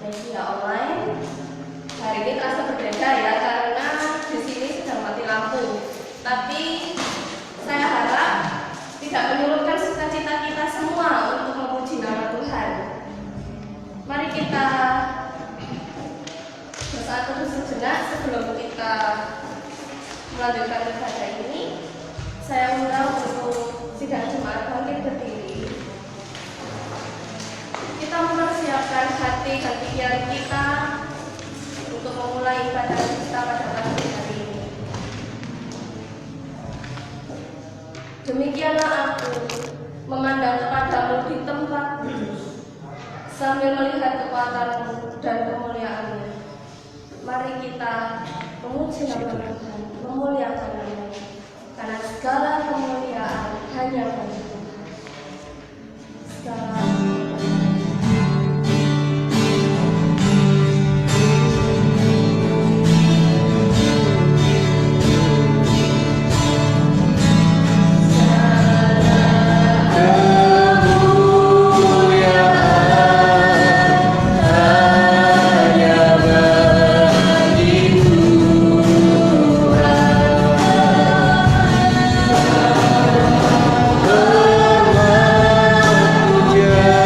media online. Hari ini terasa berbeda ya, karena di sini sedang mati lampu. Tapi saya harap tidak menyurutkan cita-cita kita semua untuk memuji nama Tuhan. Mari kita bersaat teduh sejenak sebelum kita melanjutkan ibadah ini. Saya undang untuk sidang jemaat bangkit berdiri. Kita mempersiapkan hati dan pikiran kita untuk memulai ibadah kita pada pagi hari ini. Demikianlah aku memandang kepadamu di tempat kudus, sambil melihat kekuatanmu dan kemuliaanmu. Mari kita memuji nama Tuhan, memuliakan nama-Nya, karena segala kemuliaan hanya bagi Tuhan. Segala Yeah.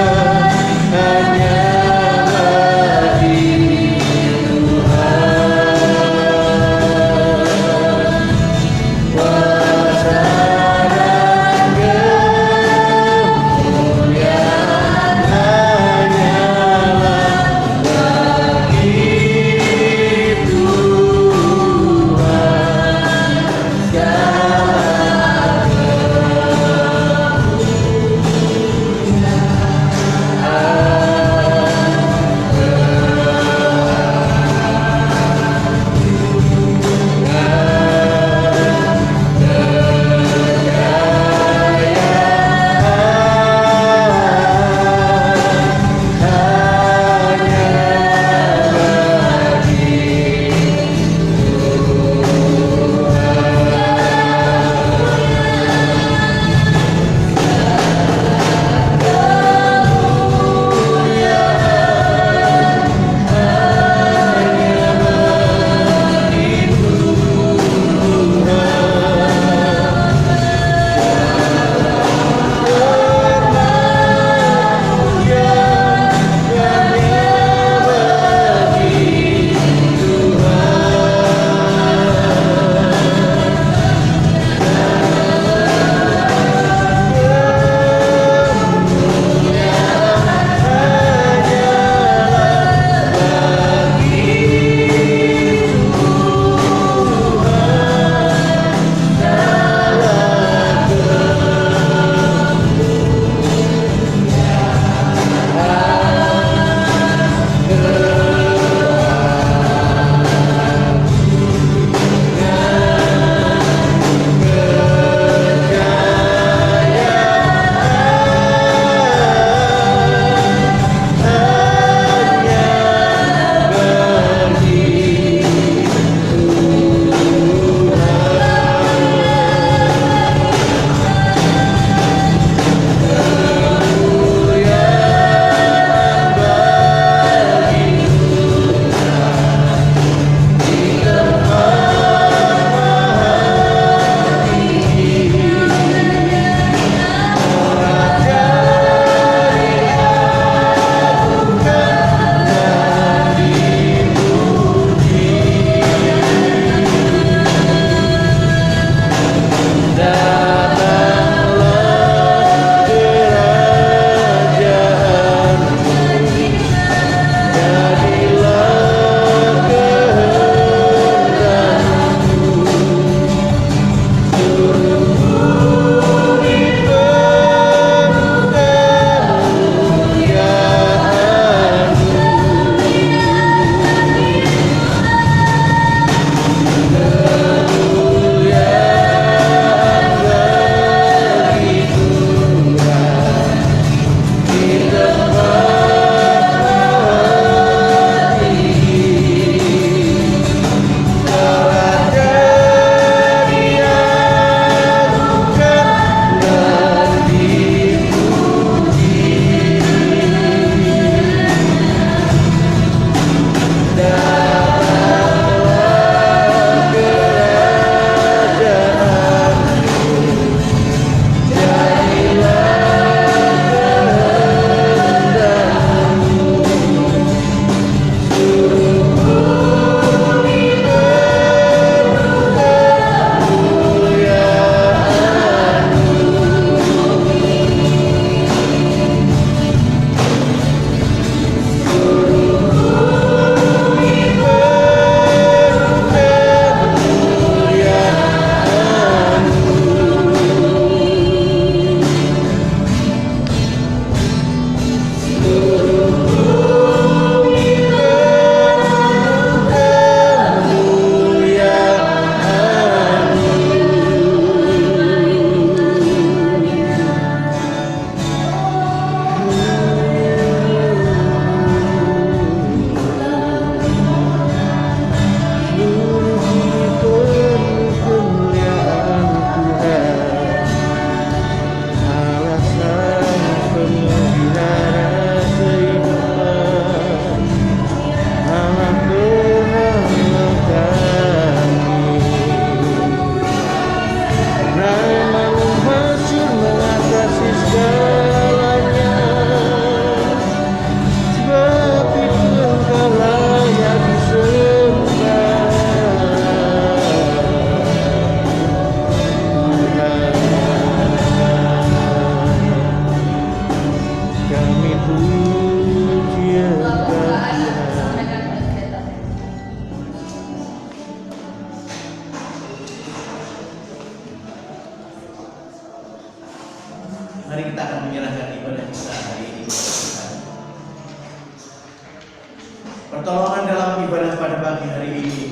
Pertolongan dalam ibadah pada pagi hari ini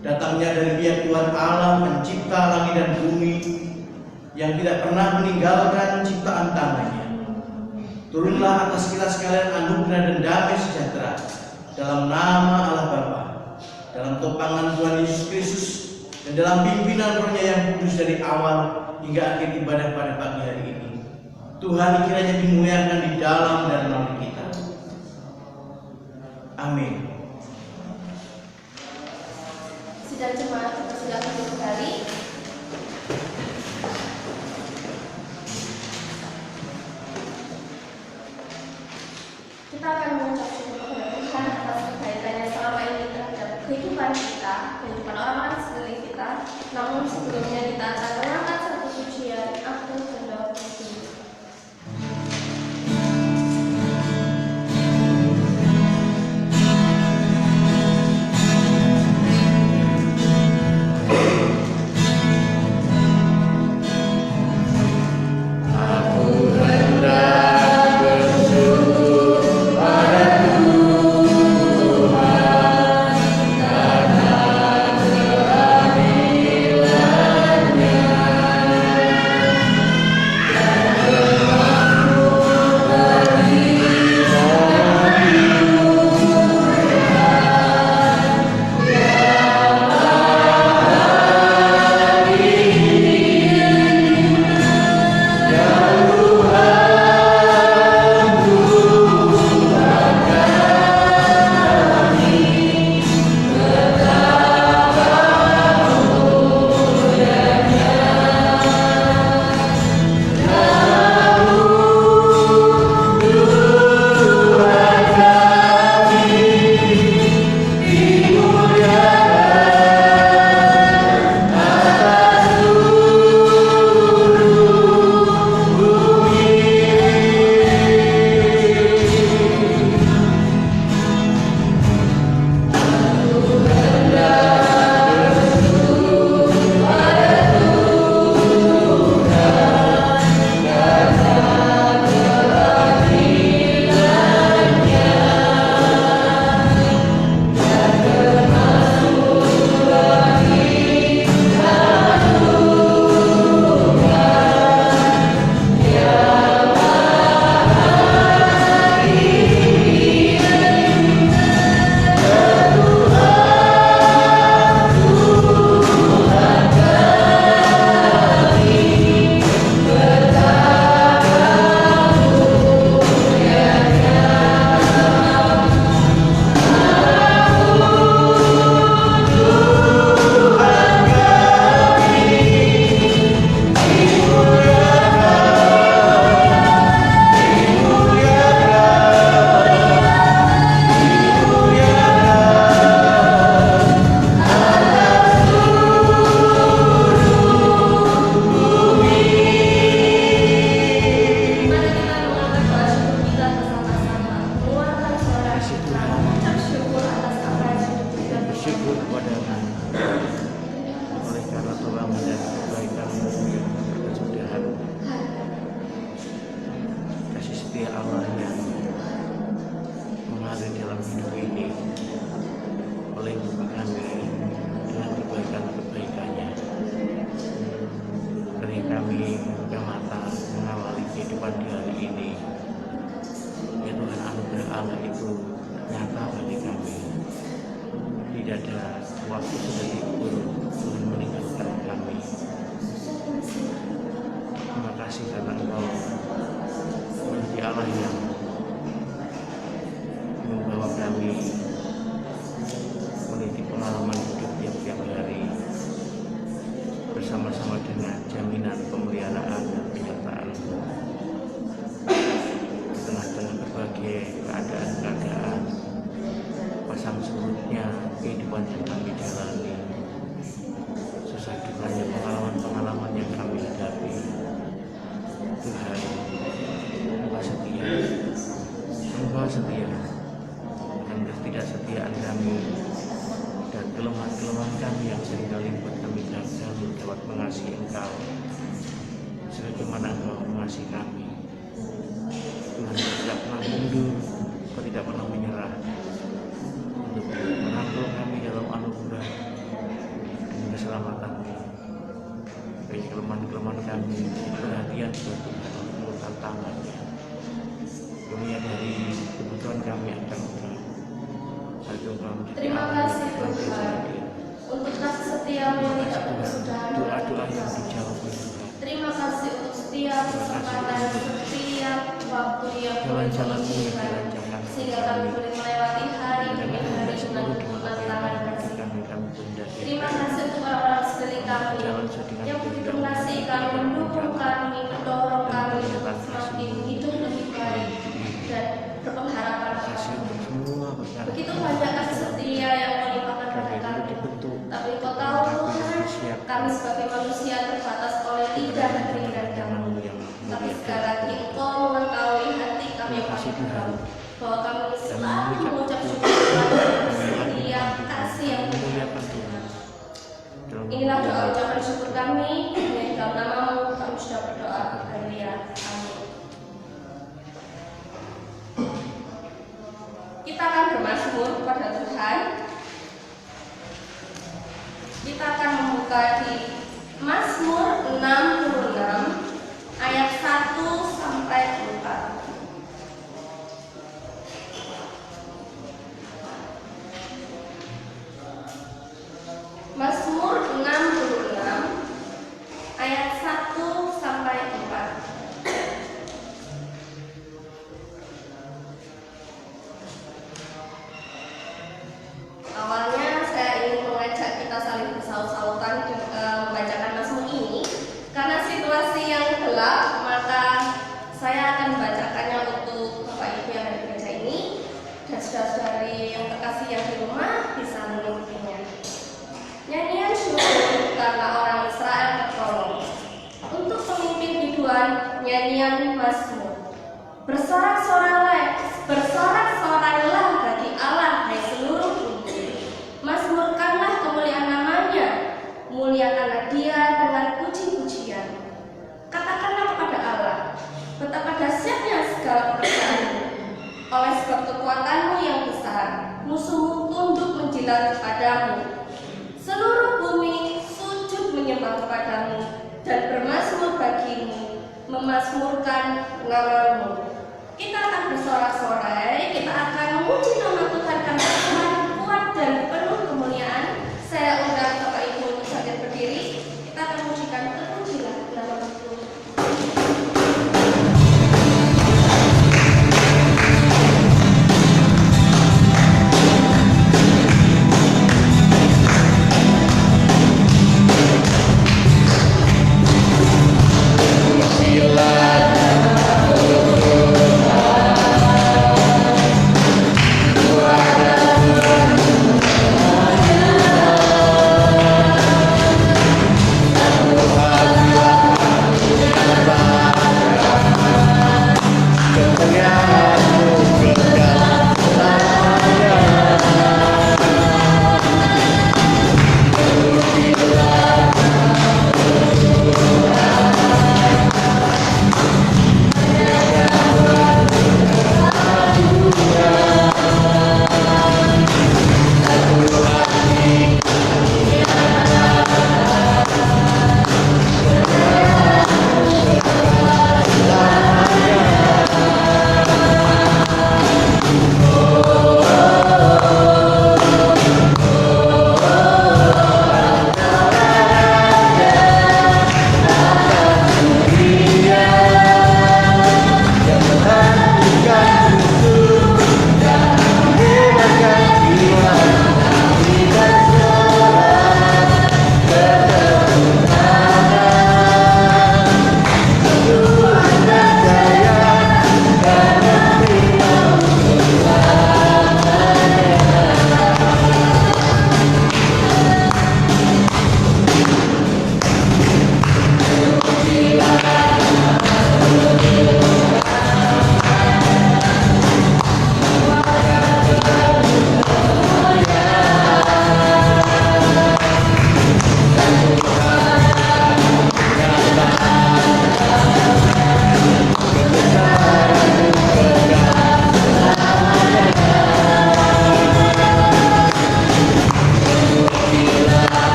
datangnya dari pihak Tuhan Allah pencipta langit dan bumi yang tidak pernah meninggalkan ciptaan tangannya. Turunlah atas kita sekalian anugerah dan damai sejahtera dalam nama Allah Bapa, dalam topangan Tuhan Yesus Kristus, dan dalam pimpinan Roh-Nya yang kudus dari awal hingga akhir ibadah pada pagi hari ini. Tuhan kiranya dimuliakan di dalam dan melalui kita. Amin. Sidang jemaat dipersilakan kembali. Kita akan mengucap syukur kepada Tuhan atas kebaikannya selama ini terhadap kehidupan kita, kehidupan orang-orang di sekeliling kita. Namun sebelumnya kita akan mengangkat satu pujian Aku Hendak Berdiri. Tuhan tidak pernah mundur, Kau tidak pernah menyerah. memiliki perhatian suatu untuk tantangannya. Kemudian dari kebutuhan kami akan satu kami Terima kasih Tuhan untuk kasih setiamu yang tidak berkesudahan. doa-doa yang dijawab oleh Tuhan. Terima kasih untuk setiap kesempatan, setiap waktu yang boleh kami berikan, sehingga kami boleh melewati hari demi hari dengan hubungan tangan kasih. Terima kasih untuk orang-orang sekeliling kami yang begitu mengasihi kami, mendukung kami, mendorong kami untuk semakin hidup lebih baik dan berpengharapan kepada Tuhan. Begitu banyak kasih setia yang kau limpahkan pada kami. Tapi kau tahu Tuhan, kami sebagai manusia terbatas oleh lidah dan pikiran kami. Tapi sekali lagi Engkau mengetahui hati kami yang paling dalam, bahwa kami selalu mengucap syukur kepada setiap kasih yang diberikan Tuhan. Inilah doa ucapan syukur kami, yang dalam namamu kami sudah berdoa. Haleluya. Amin. Kita akan bermazmur kepada Tuhan. Kita akan membuka di Mazmur 66 ayat 1 sampai 4. Mazmur 66 ayat 1 sampai 4. Awalnya saya ingin mengajak kita saling bersaut-sautan membacakan Mazmur ini karena situasi yang gelap, maka saya akan membacakannya untuk Bapak Ibu yang ada di gereja ini dan saudara-saudari yang terkasih yang di rumah bisa mengikutinya. Nyanyian syukur karena orang Israel tertolong. Untuk pemimpin biduan, nyanyian Mazmur. Bersorak-soranlah bagi Allah, hai seluruh bumi. Mazmurkanlah kemuliaan namanya, muliakanlah Dia dengan puji-pujian. Katakanlah kepada Allah, betapa dahsyatnya segala pekerjaanmu. Oleh sebab kekuatanmu yang besar, musuhmu tunduk menjilat kepadamu. Seluruh bumi sujud menyembah kepadamu dan bermazmur bagimu, memazmurkan namamu. Kita akan bersorak-sorai, kita akan memuji nama Tuhan karena Tuhan kuat dan penuh kemuliaan. Saya undang Bapak Ibu untuk hadir berdiri. Kita akan memujikan terpujilah nama Tuhan. Silakan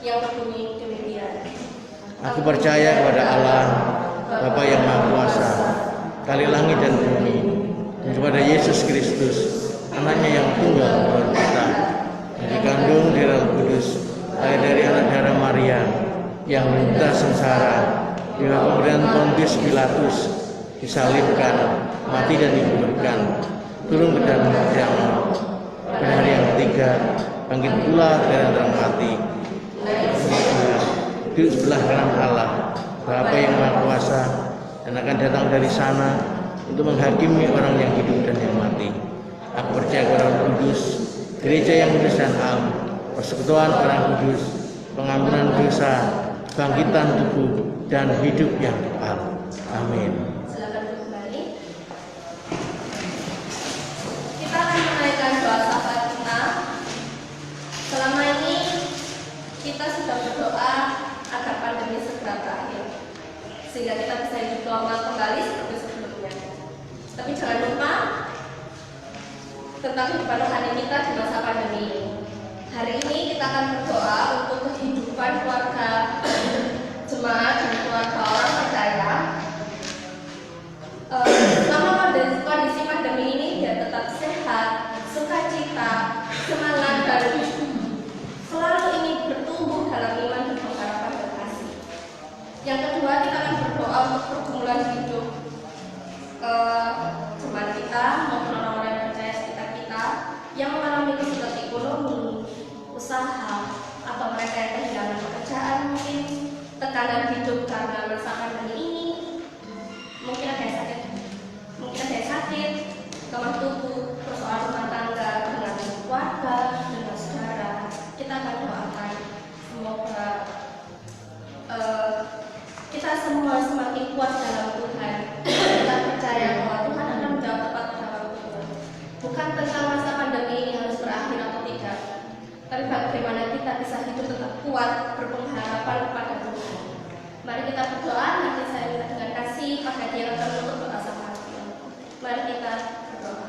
yang berbunyi demikian. Aku percaya kepada Allah, Bapa yang Maha Kuasa, Kali langit dan bumi, dan kepada Yesus Kristus, anaknya yang tunggal Tuhan kita, yang dikandung dari Roh Kudus, lahir dari anak darah Maria, yang menderita sengsara, di bawah pemerintahan Pontius Pilatus, disalibkan, mati dan dikuburkan, turun ke dalam kiamat, pada hari yang ketiga, bangkit pula dari antara mati, duduk sebelah kanan Allah, Bapa yang Maha Kuasa, dan akan datang dari sana untuk menghakimi orang yang hidup dan yang mati. Aku percaya kepada Roh Kudus, gereja yang kudus dan am, persekutuan orang kudus, pengampunan dosa, bangkitan tubuh, dan hidup yang kekal. Amin. Silakan kembali. Kita akan menaikkan doa syafaat kita. Selama ini kita sudah berdoa agar pandemi segera berakhir, sehingga kita bisa hidup normal kembali seperti sebelumnya. Tapi jangan lupa tentang kehidupan rohani kita di masa pandemi ini. Hari ini kita akan berdoa untuk kehidupan keluarga jemaat dan keluarga orang percaya. Selama kondisi pandemi ini dia tetap sehat, sukacita, semangat, dan selalu ingin bertumbuh dalam iman dan pengharapan dan kasih. Yang kedua, kita akan berdoa untuk pergumulan hidup jemaat kita maupun orang-orang yang percaya sekitar kita yang mengalami kesulitan ekonomi, usaha, atau mereka yang kehilangan pekerjaan, mungkin tekanan hidup karena masa pandemi ini, mungkin ada yang sakit, lemah tubuh, persoalan rumah tangga dengan keluarga, dengan saudara. Kita akan doakan semoga kita semua semakin kuat dalam Tuhan. Kita percaya bahwa Tuhan akan menjawab tepat pada waktunya. Bukan tentang masa pandemi ini harus berakhir atau tidak, tapi bagaimana kita bisa hidup tetap kuat, berpengharapan kepada Tuhan. Mari kita berdoa. Nanti saya minta dengan kasih Pak Hadi yang akan menutup doa syafaat. Mari kita berdoa.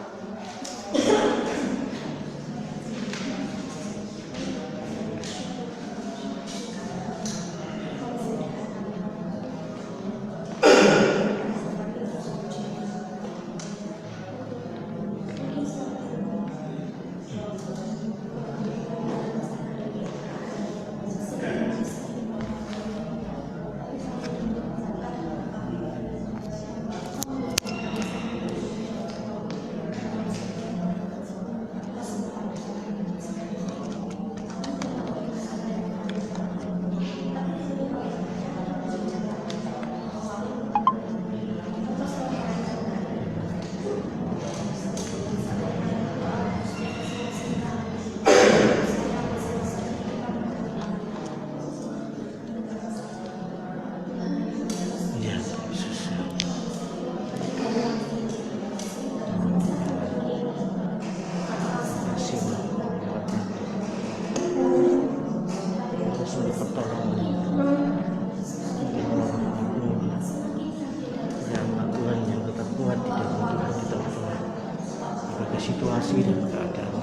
Situasi dan keadaan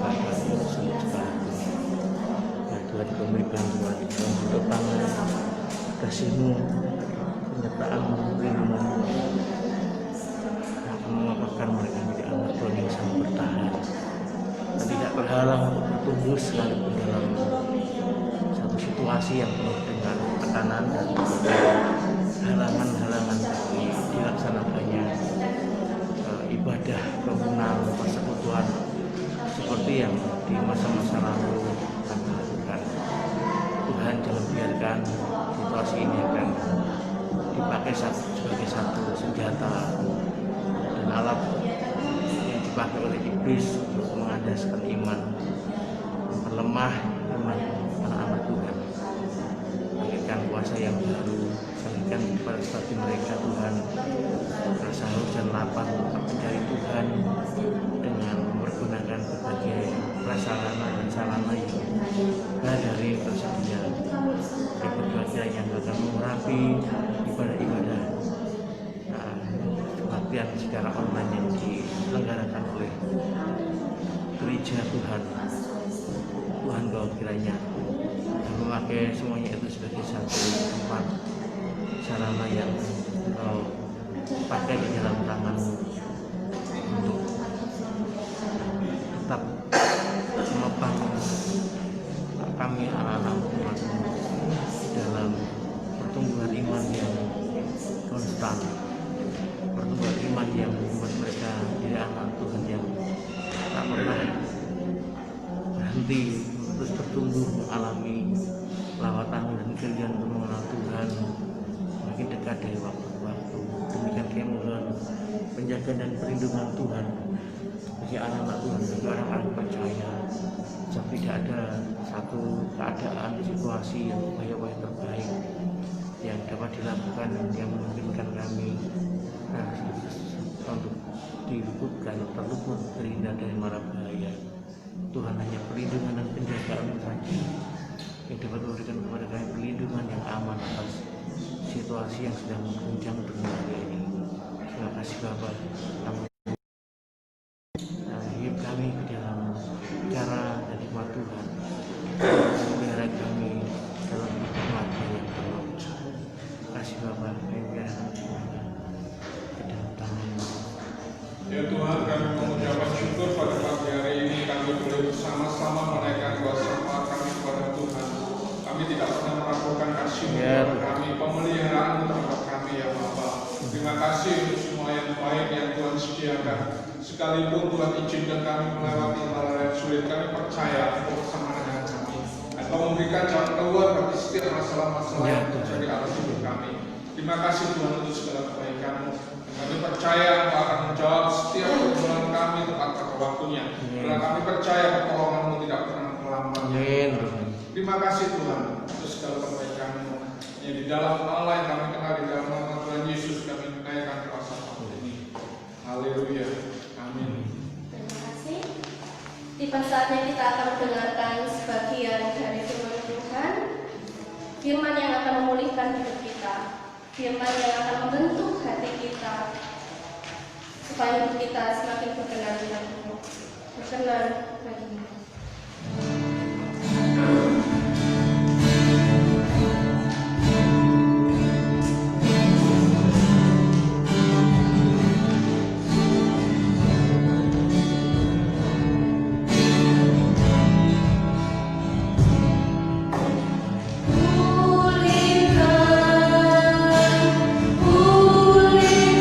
yang sulit sekali. Ya Tuhan, Kau beri bantuan, Kau untuk tangan kasih-Mu, penyertaan-Mu, perlindungan-Mu, yang mengapakan mereka menjadi anak Tuhan yang sangat bertahan dan tidak terhalang untuk bertumbuh sekalipun dalam satu situasi yang penuh dengan tekanan dan halangan-halangan bagi dilaksanakannya ibadah komunal persekutuan seperti yang di masa-masa lalu kami lakukan. Tuhan, jangan biarkan situasi ini akan dipakai sebagai satu senjata dan alat yang dipakai oleh iblis untuk mengandaskan iman, memperlemah iman anak-anak Tuhan. Berikan kuasa yang baru, berikan kepada bagi mereka Tuhan rasa haus dan lapar untuk mencari Tuhan dengan mempergunakan berbagai prasarana dan sarana yang dari tersedia. Berbagai yang akan mengurapi ibadah-ibadah kebaktian secara online yang diselenggarakan oleh gereja Tuhan. Tuhan, Kau kiranya memakai semuanya itu sebagai satu tempat sarana yang kau pakai di dalam tanganmu untuk tetap menopang kami anak-anak umatmu dalam pertumbuhan iman yang konstan, pertumbuhan iman yang membuat mereka jadi anak Tuhan yang tak pernah berhenti terus bertumbuh mengalami lawatan dan kerjaan untuk mengenal Tuhan makin dekat dari waktu ke waktu. Demikian kami mohon penjagaan dan perlindungan Tuhan bagi anak-anak Tuhan, bagi orang-orang percaya, sampai tidak ada satu keadaan situasi yang upaya-upaya terbaik yang dapat dilakukan yang memungkinkan kami untuk diluputkan, terluput, terhindar dari mara bahaya. Tuhan hanya perlindungan dan penjagaan saja yang dapat memberikan kepada kami perlindungan yang aman atas situasi yang sedang mengguncang dunia ini. Terima kasih Bapa, hidup kami ke dalam cara dan hikmat Tuhan, memelihara kami dalam keluarga yang penuh. Terima kasih Bapa, kami menyerahkan semuanya ke dalam tangan-Mu. Ya Tuhan, kami mengucapkan syukur pada pagi hari ini kami boleh bersama-sama menaikkan doa syafaat kami kepada Tuhan. Kami tidak pernah meragukan kasih-Mu kepada kami, pemeliharaan terhadap kami ya Bapa. Terima kasih untuk semua yang baik yang Tuhan sediakan. Sekalipun Tuhan izinkan kami melewati hal-hal yang sulit, kami percaya Engkau bersama dengan kami. Engkau memberikan jalan keluar bagi setiap masalah-masalah yang terjadi atas hidup kami. Terima kasih Tuhan untuk segala kebaikan-Mu. Kami percaya Engkau akan menjawab setiap permohonan kami tepat pada waktunya. Karena kami percaya pertolongan-Mu tidak pernah terlambat. Terima kasih Tuhan untuk segala kebaikan-Mu. Yang di dalam Allah yang kami kenal di dalam nama Tuhan Yesus kami menaikkan kuasa ini. Haleluya. Amin. Terima kasih. Tiba saatnya kita akan mendengarkan sebagian dari firman Tuhan, firman yang akan memulihkan hidup kita, firman yang akan membentuk hati kita supaya hidup kita semakin berkenan dengan Tuhan, berkenan baginya. Pulihkan hatiku yang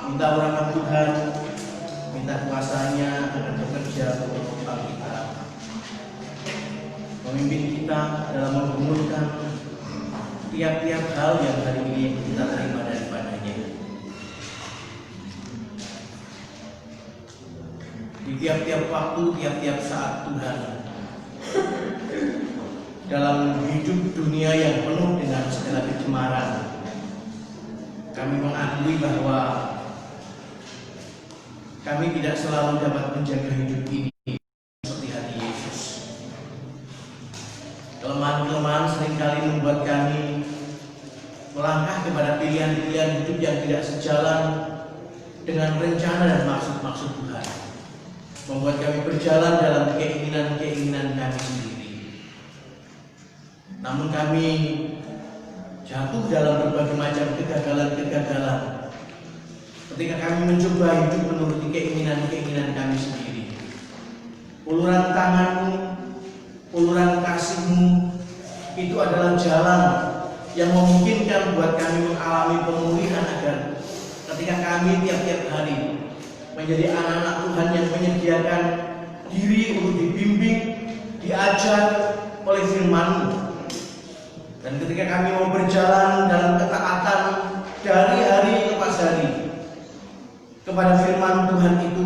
Minta rahmat Tuhan, minta kuasanya akan bekerja untuk menopang kita, memimpin kita dalam menggumulkan tiap-tiap hal yang hari ini kita terima daripadanya. Di tiap-tiap waktu, tiap-tiap saat Tuhan, dalam hidup dunia yang penuh dengan segala kecemaran, kami mengakui bahwa kami tidak selalu dapat menjaga hidup ini seperti hati Yesus. Kelemahan-kelemahan seringkali membuat kami melangkah kepada pilihan-pilihan hidup yang tidak sejalan dengan rencana dan maksud-maksud Tuhan, membuat kami berjalan dalam keinginan-keinginan kami sendiri. Namun kami jatuh dalam berbagai macam kegagalan-kegagalan ketika kami mencoba hidup menuruti keinginan-keinginan kami sendiri. Uluran tangan-Mu, uluran kasih-Mu, itu adalah jalan yang memungkinkan buat kami mengalami pemulihan, agar ketika kami tiap-tiap hari menjadi anak-anak Tuhan yang menyediakan diri untuk dibimbing, diajar oleh firman-Mu. Dan ketika kami mau berjalan dalam ketaatan dari hari lepas hari kepada firman Tuhan itu,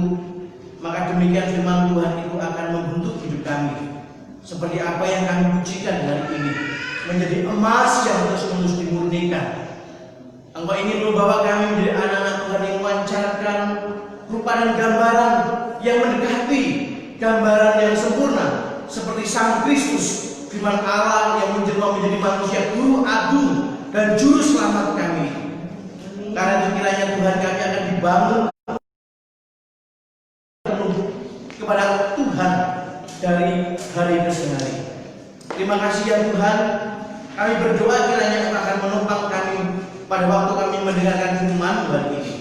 maka demikian firman Tuhan itu akan membentuk hidup kami seperti apa yang kami pujikan hari ini, menjadi emas yang terus-menerus dimurnikan. Engkau ingin membawa kami menjadi anak-anak Tuhan yang memancarkan rupa dan gambaran yang mendekati gambaran yang sempurna seperti Sang Kristus, firman Allah yang menjelma menjadi manusia, guru agung dan juru selamat kami. Karena itu kiranya Tuhan, kami akan dibangun kepada Tuhan dari hari ke hari. Terima kasih ya Tuhan. Kami berdoa kiranya Engkau akan menopang kami pada waktu kami mendengarkan firman Tuhan ini.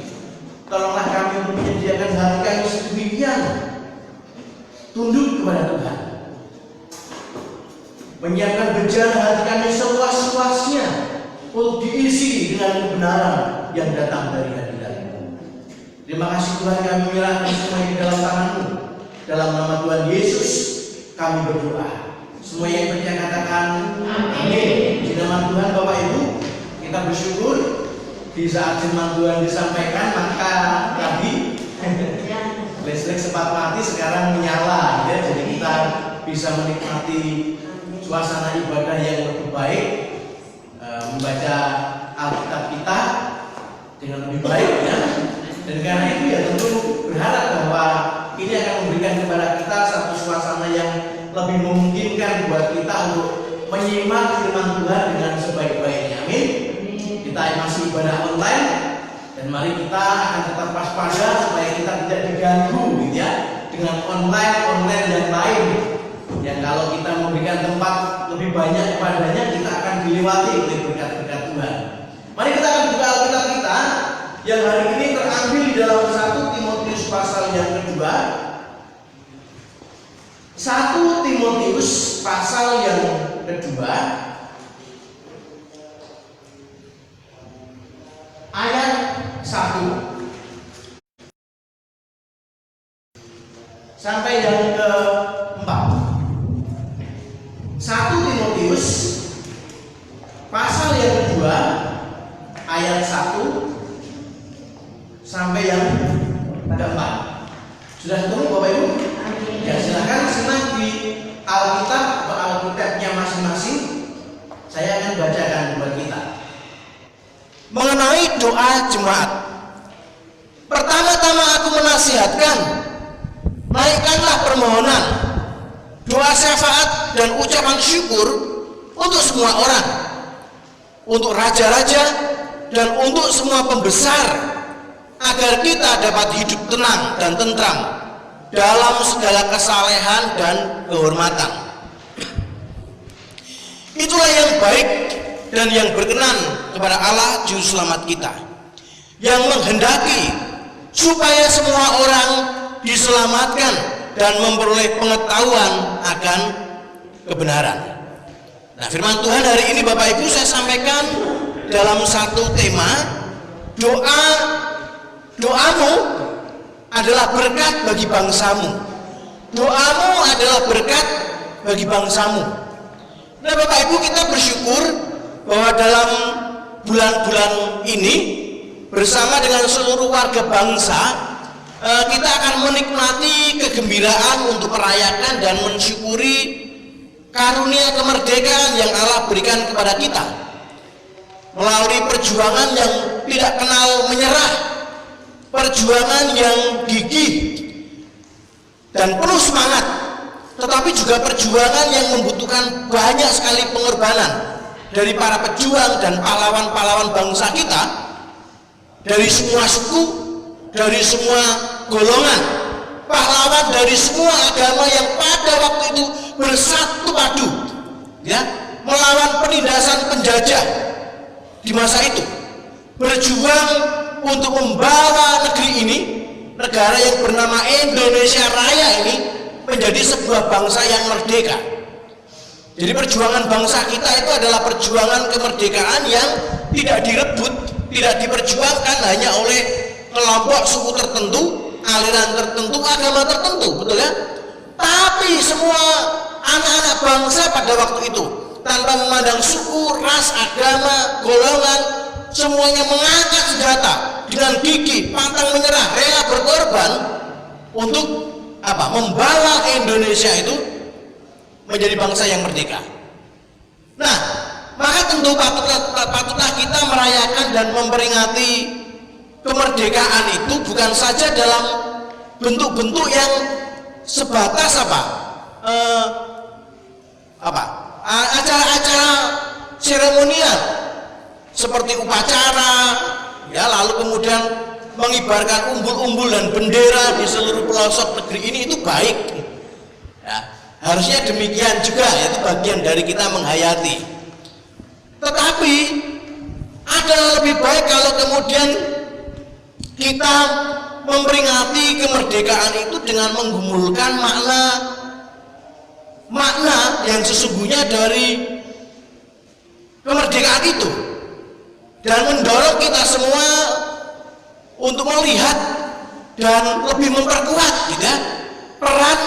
Tolonglah kami untuk menyediakan hati kami sedemikian tunduk kepada Tuhan, menyiapkan bejana hati kami seluas-luasnya untuk diisi dengan kebenaran yang datang dari hadirat-Mu. Terima kasih Tuhan, kami menyerahkan semua di dalam tangan-Mu. Dalam nama Tuhan Yesus kami berdoa. Semua yang percaya katakan amin. Di nama Tuhan Bapak Ibu, kita bersyukur di saat firman Tuhan disampaikan, maka tadi listrik sempat mati, sekarang menyala ya. Jadi kita bisa menikmati suasana ibadah yang lebih baik, membaca Alkitab kita dengan lebih baik ya. Dan karena itu ya tentu berharap bahwa ini akan memberikan kepada kita satu suasana yang lebih memungkinkan buat kita untuk menyimak firman Tuhan dengan sebaik-baiknya. Amin. Kita masih ibadah online, dan mari kita akan tetap waspada supaya kita tidak diganggu gitu ya dengan online yang lain. Yang kalau kita memberikan tempat lebih banyak kepadanya, kita akan dilewati oleh berkat-berkat Tuhan. Mari kita akan buka Alkitab kita yang hari ini terambil di dalam 1 Timotius pasal yang kedua. 1 Timotius pasal yang kedua ayat 1 sampai yang ke-4. 1 Timotius pasal yang kedua ayat 1 sampai yang ke-4. Sudah ketemu Bapak Ibu? Ya, silakan senang di Alkitab atau Alkitabnya masing-masing. Saya akan bacakan buat kita. Mengenai doa jemaat, pertama-tama aku menasihatkan, naikkanlah permohonan, doa syafaat dan ucapan syukur untuk semua orang, untuk raja-raja dan untuk semua pembesar, agar kita dapat hidup tenang dan tentram dalam segala kesalehan dan kehormatan. Itulah yang baik dan yang berkenan kepada Allah Juru Selamat kita, yang menghendaki supaya semua orang diselamatkan dan memperoleh pengetahuan akan kebenaran. Nah, firman Tuhan hari ini Bapak Ibu saya sampaikan dalam satu tema, doa Doamu adalah berkat bagi bangsamu. Doamu adalah berkat bagi bangsamu. Nah, Bapak Ibu, kita bersyukur bahwa dalam bulan-bulan ini bersama dengan seluruh warga bangsa, kita akan menikmati kegembiraan untuk merayakan dan mensyukuri karunia kemerdekaan yang Allah berikan kepada kita melalui perjuangan yang tidak kenal menyerah, perjuangan yang gigih dan penuh semangat, tetapi juga perjuangan yang membutuhkan banyak sekali pengorbanan dari para pejuang dan pahlawan-pahlawan bangsa kita, dari semua suku, dari semua golongan, pahlawan dari semua agama yang pada waktu itu bersatu padu, ya, melawan penindasan penjajah di masa itu, berjuang untuk membawa negeri ini, negara yang bernama Indonesia Raya ini, menjadi sebuah bangsa yang merdeka. Jadi perjuangan bangsa kita itu adalah perjuangan kemerdekaan yang tidak direbut, tidak diperjuangkan hanya oleh kelompok suku tertentu, aliran tertentu, agama tertentu, betul ya? Tapi semua anak-anak bangsa pada waktu itu, tanpa memandang suku, ras, agama, golongan, semuanya mengangkat senjata dengan gigih, pantang menyerah, rela berkorban untuk apa? Membawa Indonesia itu menjadi bangsa yang merdeka. Nah, maka tentu patutlah kita merayakan dan memperingati kemerdekaan itu bukan saja dalam bentuk-bentuk yang sebatas acara-acara seremonial seperti upacara, ya, lalu kemudian mengibarkan umbul-umbul dan bendera di seluruh pelosok negeri ini, itu baik, ya, harusnya demikian juga, yaitu bagian dari kita menghayati. Tetapi ada lebih baik kalau kemudian kita memperingati kemerdekaan itu dengan menggumulkan makna yang sesungguhnya dari kemerdekaan itu, dan mendorong kita semua untuk melihat dan lebih memperkuat, ya, peran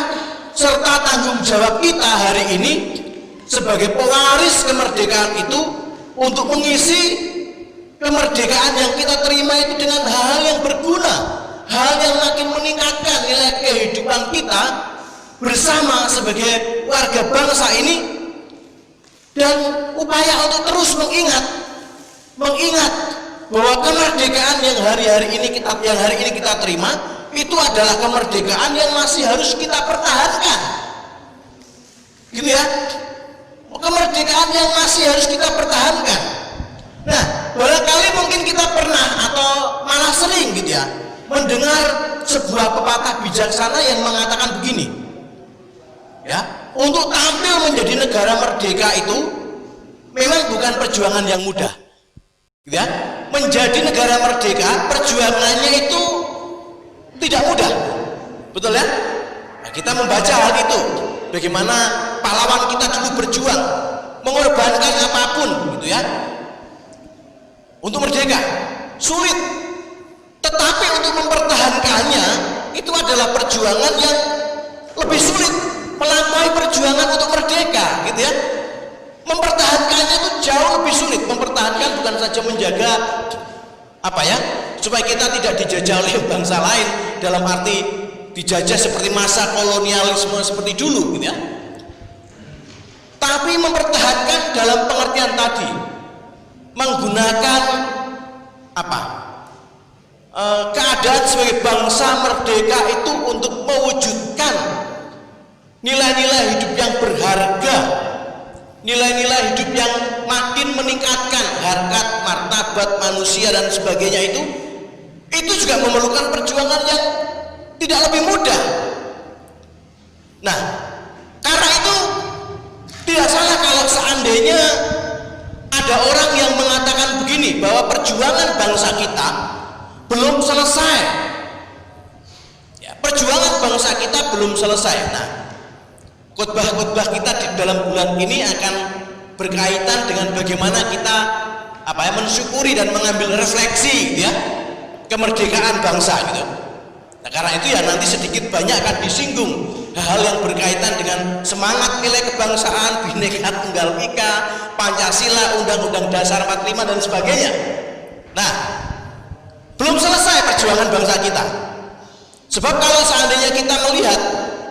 serta tanggung jawab kita hari ini sebagai pewaris kemerdekaan itu untuk mengisi kemerdekaan yang kita terima itu dengan hal yang berguna, hal yang makin meningkatkan nilai kehidupan kita bersama sebagai warga bangsa ini, dan upaya untuk terus mengingat bahwa kemerdekaan yang hari ini kita terima itu adalah kemerdekaan yang masih harus kita pertahankan, gitu ya. Kemerdekaan yang masih harus kita pertahankan. Nah, barangkali mungkin kita pernah atau malah sering, gitu ya, mendengar sebuah pepatah bijaksana yang mengatakan begini, ya, untuk tampil menjadi negara merdeka itu memang bukan perjuangan yang mudah, gitu ya. Menjadi negara merdeka perjuangannya itu tidak mudah, betul ya. Nah, kita membaca hal itu, bagaimana pahlawan kita dulu berjuang, mengorbankan apapun, gitu ya, untuk merdeka, sulit. Tetapi untuk mempertahankannya itu adalah perjuangan yang lebih sulit, melampaui perjuangan untuk merdeka, gitu ya. Mempertahankannya itu jauh lebih sulit. Mempertahankan bukan saja menjaga supaya kita tidak dijajah oleh bangsa lain, dalam arti dijajah seperti masa kolonialisme seperti dulu, gitu ya. Tapi mempertahankan dalam pengertian tadi, menggunakan keadaan sebagai bangsa merdeka itu untuk mewujudkan nilai-nilai hidup yang berharga, nilai-nilai hidup yang makin meningkatkan harkat martabat manusia dan sebagainya, itu juga memerlukan perjuangan yang tidak lebih mudah. Nah, karena itu tidak salah kalau seandainya ada orang yang mengatakan begini, bahwa perjuangan bangsa kita belum selesai, ya, perjuangan bangsa kita belum selesai. Nah, khotbah-khotbah kita di dalam bulan ini akan berkaitan dengan bagaimana kita mensyukuri dan mengambil refleksi, ya, kemerdekaan bangsa gitu. Nah, karena itu ya nanti sedikit banyak akan disinggung hal-hal yang berkaitan dengan semangat nilai kebangsaan, Bhinneka Tunggal Ika, Pancasila, Undang-Undang Dasar 45 dan sebagainya. Nah, belum selesai perjuangan bangsa kita. Sebab kalau seandainya kita melihat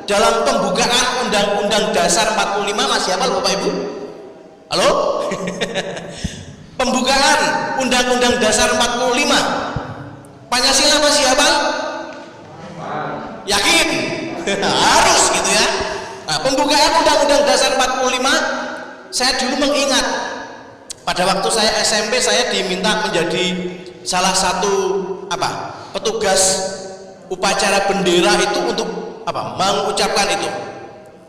dalam pembukaan Undang-Undang Dasar 45, masih hafal Bapak Ibu? Halo? Pembukaan Undang-Undang Dasar 45, Pancasila masih hafal? Yakin? Harus gitu ya. Nah, pembukaan Undang-Undang Dasar 45, saya dulu mengingat pada waktu saya SMP saya diminta menjadi salah satu petugas upacara bendera itu untuk mengucapkan itu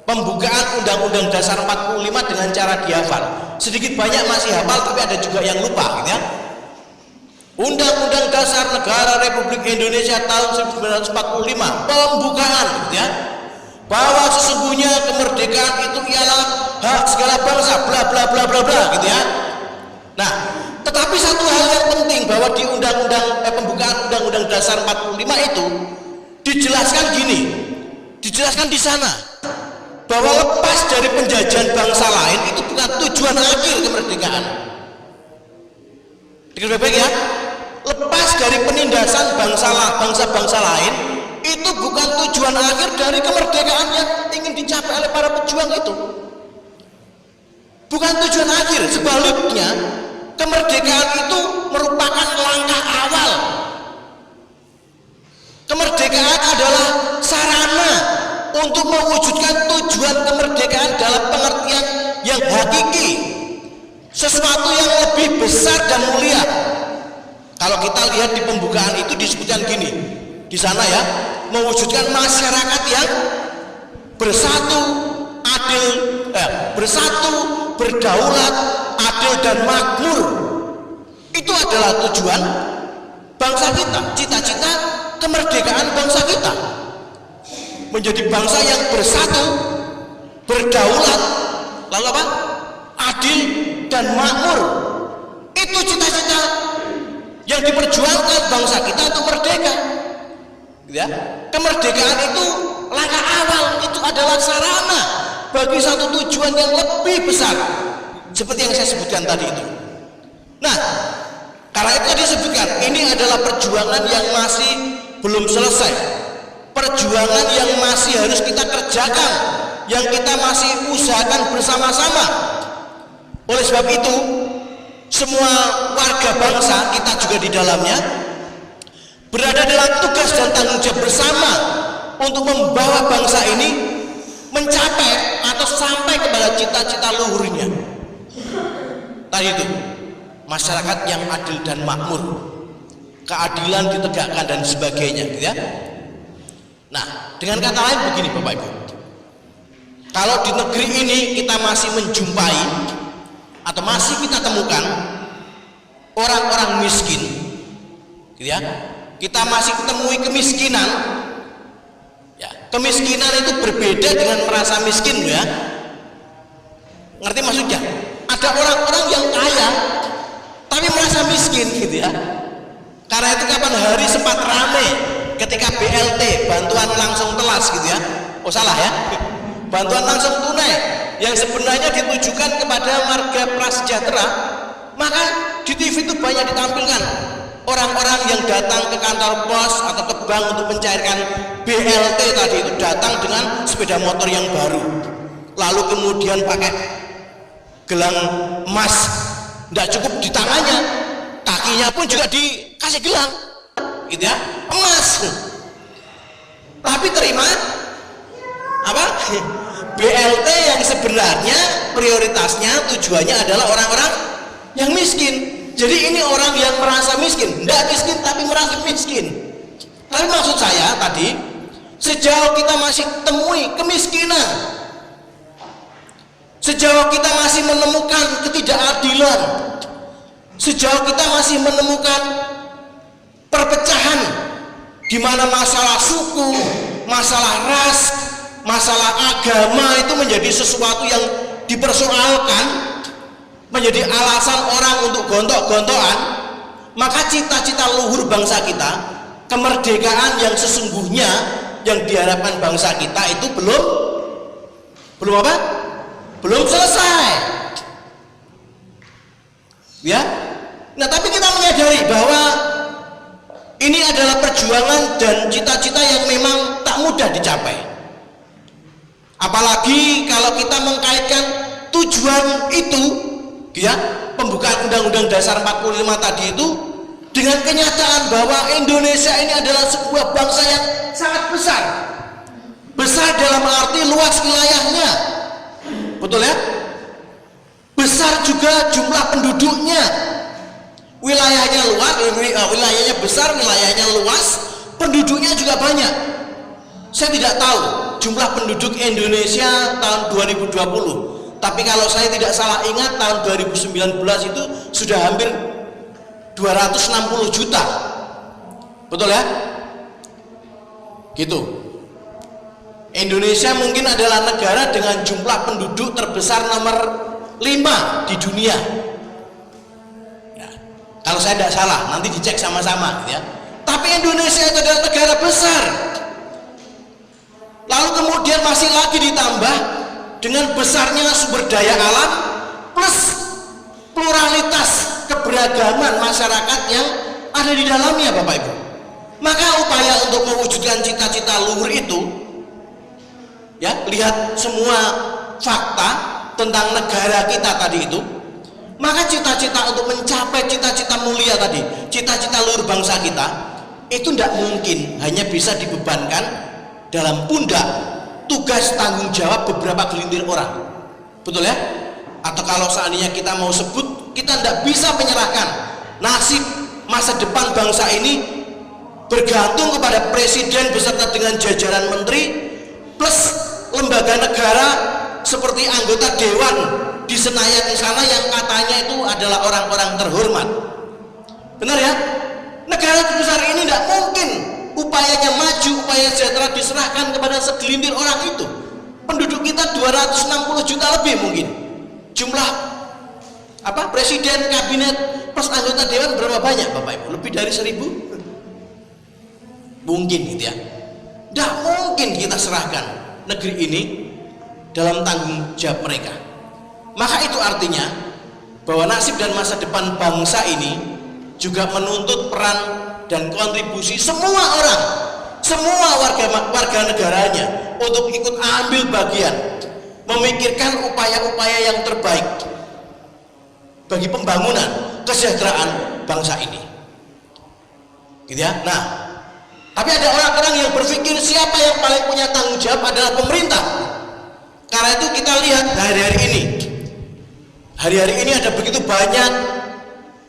pembukaan Undang-Undang Dasar 45 dengan cara dihafal. Sedikit banyak masih hafal, tapi ada juga yang lupa gitu ya. Undang-Undang Dasar Negara Republik Indonesia tahun 1945 pembukaan gitu ya, bahwa sesungguhnya kemerdekaan itu ialah hak segala bangsa bla bla bla bla bla gitu ya. Nah, tetapi satu hal yang penting bahwa di pembukaan Undang-Undang Dasar 45 itu dijelaskan gini, dijelaskan di sana bahwa lepas dari penjajahan bangsa lain itu bukan tujuan akhir kemerdekaan. Dengar baik-baik ya, lepas dari penindasan bangsa-bangsa lain itu bukan tujuan akhir dari kemerdekaan yang ingin dicapai oleh para pejuang itu. Bukan tujuan akhir, sebaliknya kemerdekaan itu merupakan langkah awal. Kemerdekaan adalah sarana untuk mewujudkan tujuan kemerdekaan dalam pengertian yang hakiki, sesuatu yang lebih besar dan mulia. Kalau kita lihat di pembukaan itu disebutkan gini, di sana ya, mewujudkan masyarakat yang bersatu, adil, bersatu, berdaulat, adil dan makmur. Itu adalah tujuan bangsa kita, cita-cita kemerdekaan bangsa kita. Menjadi bangsa yang bersatu, berdaulat, lalu apa? Adil dan makmur. Itu cita-cita yang diperjuangkan bangsa kita untuk merdeka. Ya, kemerdekaan itu langkah awal, itu adalah sarana bagi satu tujuan yang lebih besar, seperti yang saya sebutkan tadi itu. Nah, karena itu disebutkan ini adalah perjuangan yang masih belum selesai, perjuangan yang masih harus kita kerjakan, yang kita masih usahakan bersama-sama. Oleh sebab itu, semua warga bangsa, kita juga di dalamnya, berada dalam tugas dan tanggung jawab bersama untuk membawa bangsa ini mencapai atau sampai kepada cita-cita luhurnya. Tadi itu, masyarakat yang adil dan makmur, keadilan ditegakkan dan sebagainya, gitu ya. Nah, dengan kata lain begini Bapak Ibu, kalau di negeri ini kita masih menjumpai atau masih kita temukan orang-orang miskin, gitu ya, kita masih temui kemiskinan. Ya, kemiskinan itu berbeda dengan merasa miskin, ya. Ngerti maksudnya? Ada orang-orang yang kaya tapi merasa miskin, gitu ya. Karena itu kapan hari sempat rame ketika BLT, bantuan langsung telas, gitu ya. Oh salah ya, bantuan langsung tunai yang sebenarnya ditujukan kepada warga prasejahtera, maka di TV itu banyak ditampilkan orang-orang yang datang ke kantor pos atau ke bank untuk mencairkan BLT tadi itu, datang dengan sepeda motor yang baru, lalu kemudian pakai gelang emas, tidak cukup di tangannya, kakinya pun juga dikasih gelang, gitu ya, emas. Tapi terima apa? BLT yang sebenarnya prioritasnya, tujuannya adalah orang-orang yang miskin. Jadi ini orang yang merasa miskin, tidak miskin tapi merasa miskin. Tapi maksud saya tadi, sejauh kita masih temui kemiskinan, sejauh kita masih menemukan ketidakadilan, sejauh kita masih menemukan perpecahan, di mana masalah suku, masalah ras, masalah agama itu menjadi sesuatu yang dipersoalkan, menjadi alasan orang untuk gontok-gontokan, maka cita-cita luhur bangsa kita, kemerdekaan yang sesungguhnya yang diharapkan bangsa kita itu belum apa? Belum selesai. Ya. Nah, tapi kita menyadari bahwa ini adalah perjuangan dan cita-cita yang memang tak mudah dicapai. Apalagi kalau kita mengkaitkan tujuan itu, ya, pembukaan Undang-Undang Dasar 45 tadi itu dengan kenyataan bahwa Indonesia ini adalah sebuah bangsa yang sangat besar. Besar dalam arti luas wilayahnya. Betul ya? Besar juga jumlah penduduknya. Wilayahnya luas, wilayahnya besar, wilayahnya luas, penduduknya juga banyak. Saya tidak tahu jumlah penduduk Indonesia tahun 2020, tapi kalau saya tidak salah ingat tahun 2019 itu sudah hampir 260 juta. Betul ya? Gitu. Indonesia mungkin adalah negara dengan jumlah penduduk terbesar nomor 5 di dunia. Ya, kalau saya tidak salah, nanti dicek sama-sama, ya. Tapi Indonesia itu adalah negara besar. Lalu kemudian masih lagi ditambah dengan besarnya sumber daya alam plus pluralitas keberagaman masyarakat yang ada di dalamnya, Bapak Ibu. Maka upaya untuk mewujudkan cita-cita luhur itu, ya, lihat semua fakta tentang negara kita tadi itu, maka cita-cita untuk mencapai cita-cita mulia tadi, cita-cita luhur bangsa kita, itu tidak mungkin hanya bisa dibebankan dalam pundak tugas tanggung jawab beberapa gelintir orang. Betul ya? Atau kalau seandainya kita mau sebut, kita tidak bisa menyerahkan nasib masa depan bangsa ini bergantung kepada presiden beserta dengan jajaran menteri plus lembaga negara seperti anggota dewan di Senayan di sana yang katanya itu adalah orang-orang terhormat. Benar ya? Negara sebesar ini tidak mungkin upayanya maju, upaya sejahtera diserahkan kepada segelintir orang itu. Penduduk kita 260 juta lebih mungkin. Jumlah apa? Presiden, kabinet plus anggota dewan berapa banyak, Bapak Ibu? Lebih dari 1000? Mungkin gitu ya. Tidak mungkin kita serahkan negeri ini dalam tanggung jawab mereka. Maka itu artinya bahwa nasib dan masa depan bangsa ini juga menuntut peran dan kontribusi semua orang, semua warga negaranya untuk ikut ambil bagian, memikirkan upaya-upaya yang terbaik bagi pembangunan kesejahteraan bangsa ini. Gitu ya. Nah, tapi ada orang-orang yang berpikir siapa yang paling punya tanggung jawab adalah pemerintah. Karena itu kita lihat hari-hari ini. Hari-hari ini ada begitu banyak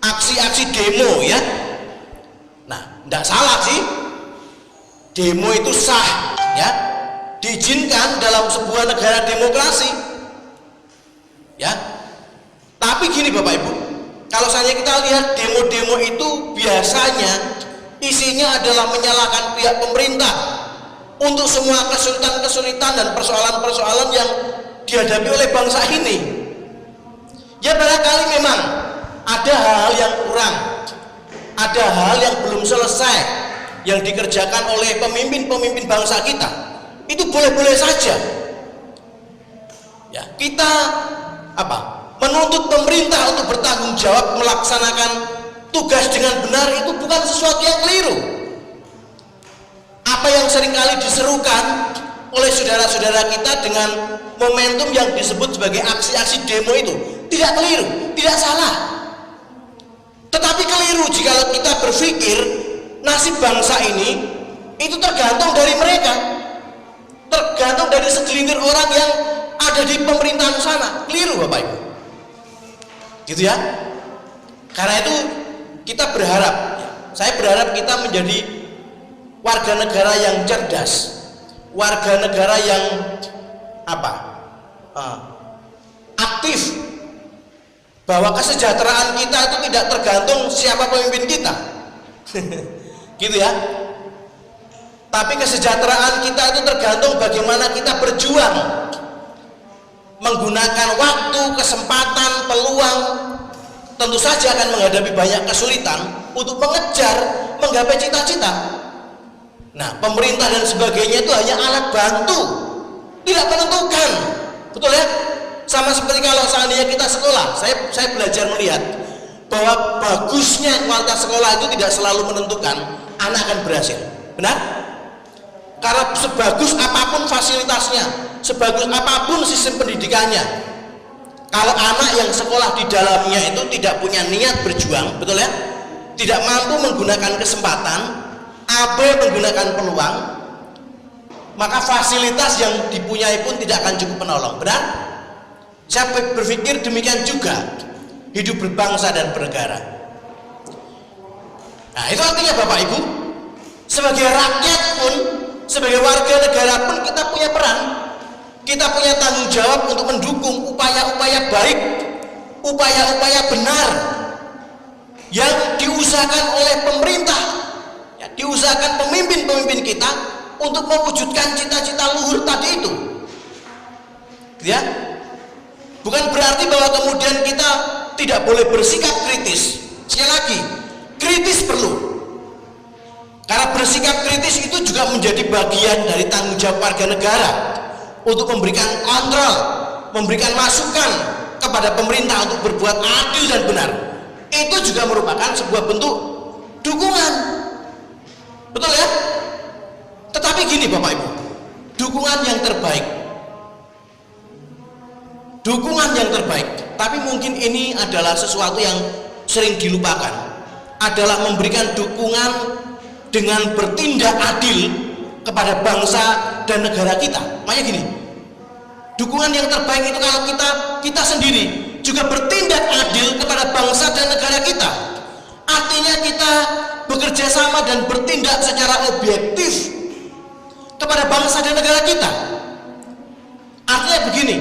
aksi-aksi demo, ya. Nah, tidak salah sih. Demo itu sah, ya. Diizinkan dalam sebuah negara demokrasi. Ya. Tapi gini Bapak Ibu, kalau saya kita lihat demo-demo itu biasanya isinya adalah menyalahkan pihak pemerintah untuk semua kesulitan-kesulitan dan persoalan-persoalan yang dihadapi oleh bangsa ini. Ya barangkali memang ada hal-hal yang kurang, ada hal yang belum selesai yang dikerjakan oleh pemimpin-pemimpin bangsa kita. Itu boleh-boleh saja. Ya, kita menuntut pemerintah untuk bertanggung jawab melaksanakan tugas dengan benar itu bukan sesuatu yang keliru. Apa yang seringkali diserukan oleh saudara-saudara kita dengan momentum yang disebut sebagai aksi-aksi demo itu tidak keliru, tidak salah. Tetapi keliru jika kita berpikir nasib bangsa ini itu tergantung dari mereka, tergantung dari segelintir orang yang ada di pemerintahan sana. Keliru Bapak Ibu. Gitu ya. Karena itu kita berharap, saya berharap kita menjadi warga negara yang cerdas, warga negara yang aktif, bahwa kesejahteraan kita itu tidak tergantung siapa pemimpin kita. Gitu ya. Tapi kesejahteraan kita itu tergantung bagaimana kita berjuang menggunakan waktu, kesempatan, peluang. Tentu saja akan menghadapi banyak kesulitan, untuk mengejar, menggapai cita-cita. Nah, pemerintah dan sebagainya itu hanya alat bantu, tidak menentukan. Betul ya? Sama seperti kalau seandainya kita sekolah, saya belajar melihat bahwa bagusnya kualitas sekolah itu tidak selalu menentukan anak akan berhasil. Benar? Karena sebagus apapun fasilitasnya, sebagus apapun sistem pendidikannya, kalau anak yang sekolah di dalamnya itu tidak punya niat berjuang, betul ya? Tidak mampu menggunakan kesempatan, abai menggunakan peluang, maka fasilitas yang dipunyai pun tidak akan cukup menolong. Benar? Saya berpikir demikian juga hidup berbangsa dan bernegara. Nah, itu artinya Bapak Ibu, sebagai rakyat pun, sebagai warga negara pun kita punya peran, kita punya tanggung jawab untuk mendukung upaya-upaya baik, upaya-upaya benar yang diusahakan oleh pemerintah, ya, diusahakan pemimpin-pemimpin kita untuk mewujudkan cita-cita luhur tadi itu. Ya, bukan berarti bahwa kemudian kita tidak boleh bersikap kritis. Sekali lagi, kritis perlu. Karena bersikap kritis itu juga menjadi bagian dari tanggung jawab warga negara untuk memberikan kontrol, memberikan masukan kepada pemerintah untuk berbuat adil dan benar. Itu juga merupakan sebuah bentuk dukungan. Betul ya? Tetapi gini Bapak Ibu, dukungan yang terbaik, tapi mungkin ini adalah sesuatu yang sering dilupakan, adalah memberikan dukungan dengan bertindak adil kepada bangsa dan negara kita. Makanya gini, dukungan yang terbaik itu kalau kita sendiri juga bertindak adil kepada bangsa dan negara kita. Artinya kita bekerja sama dan bertindak secara objektif kepada bangsa dan negara kita. Artinya begini,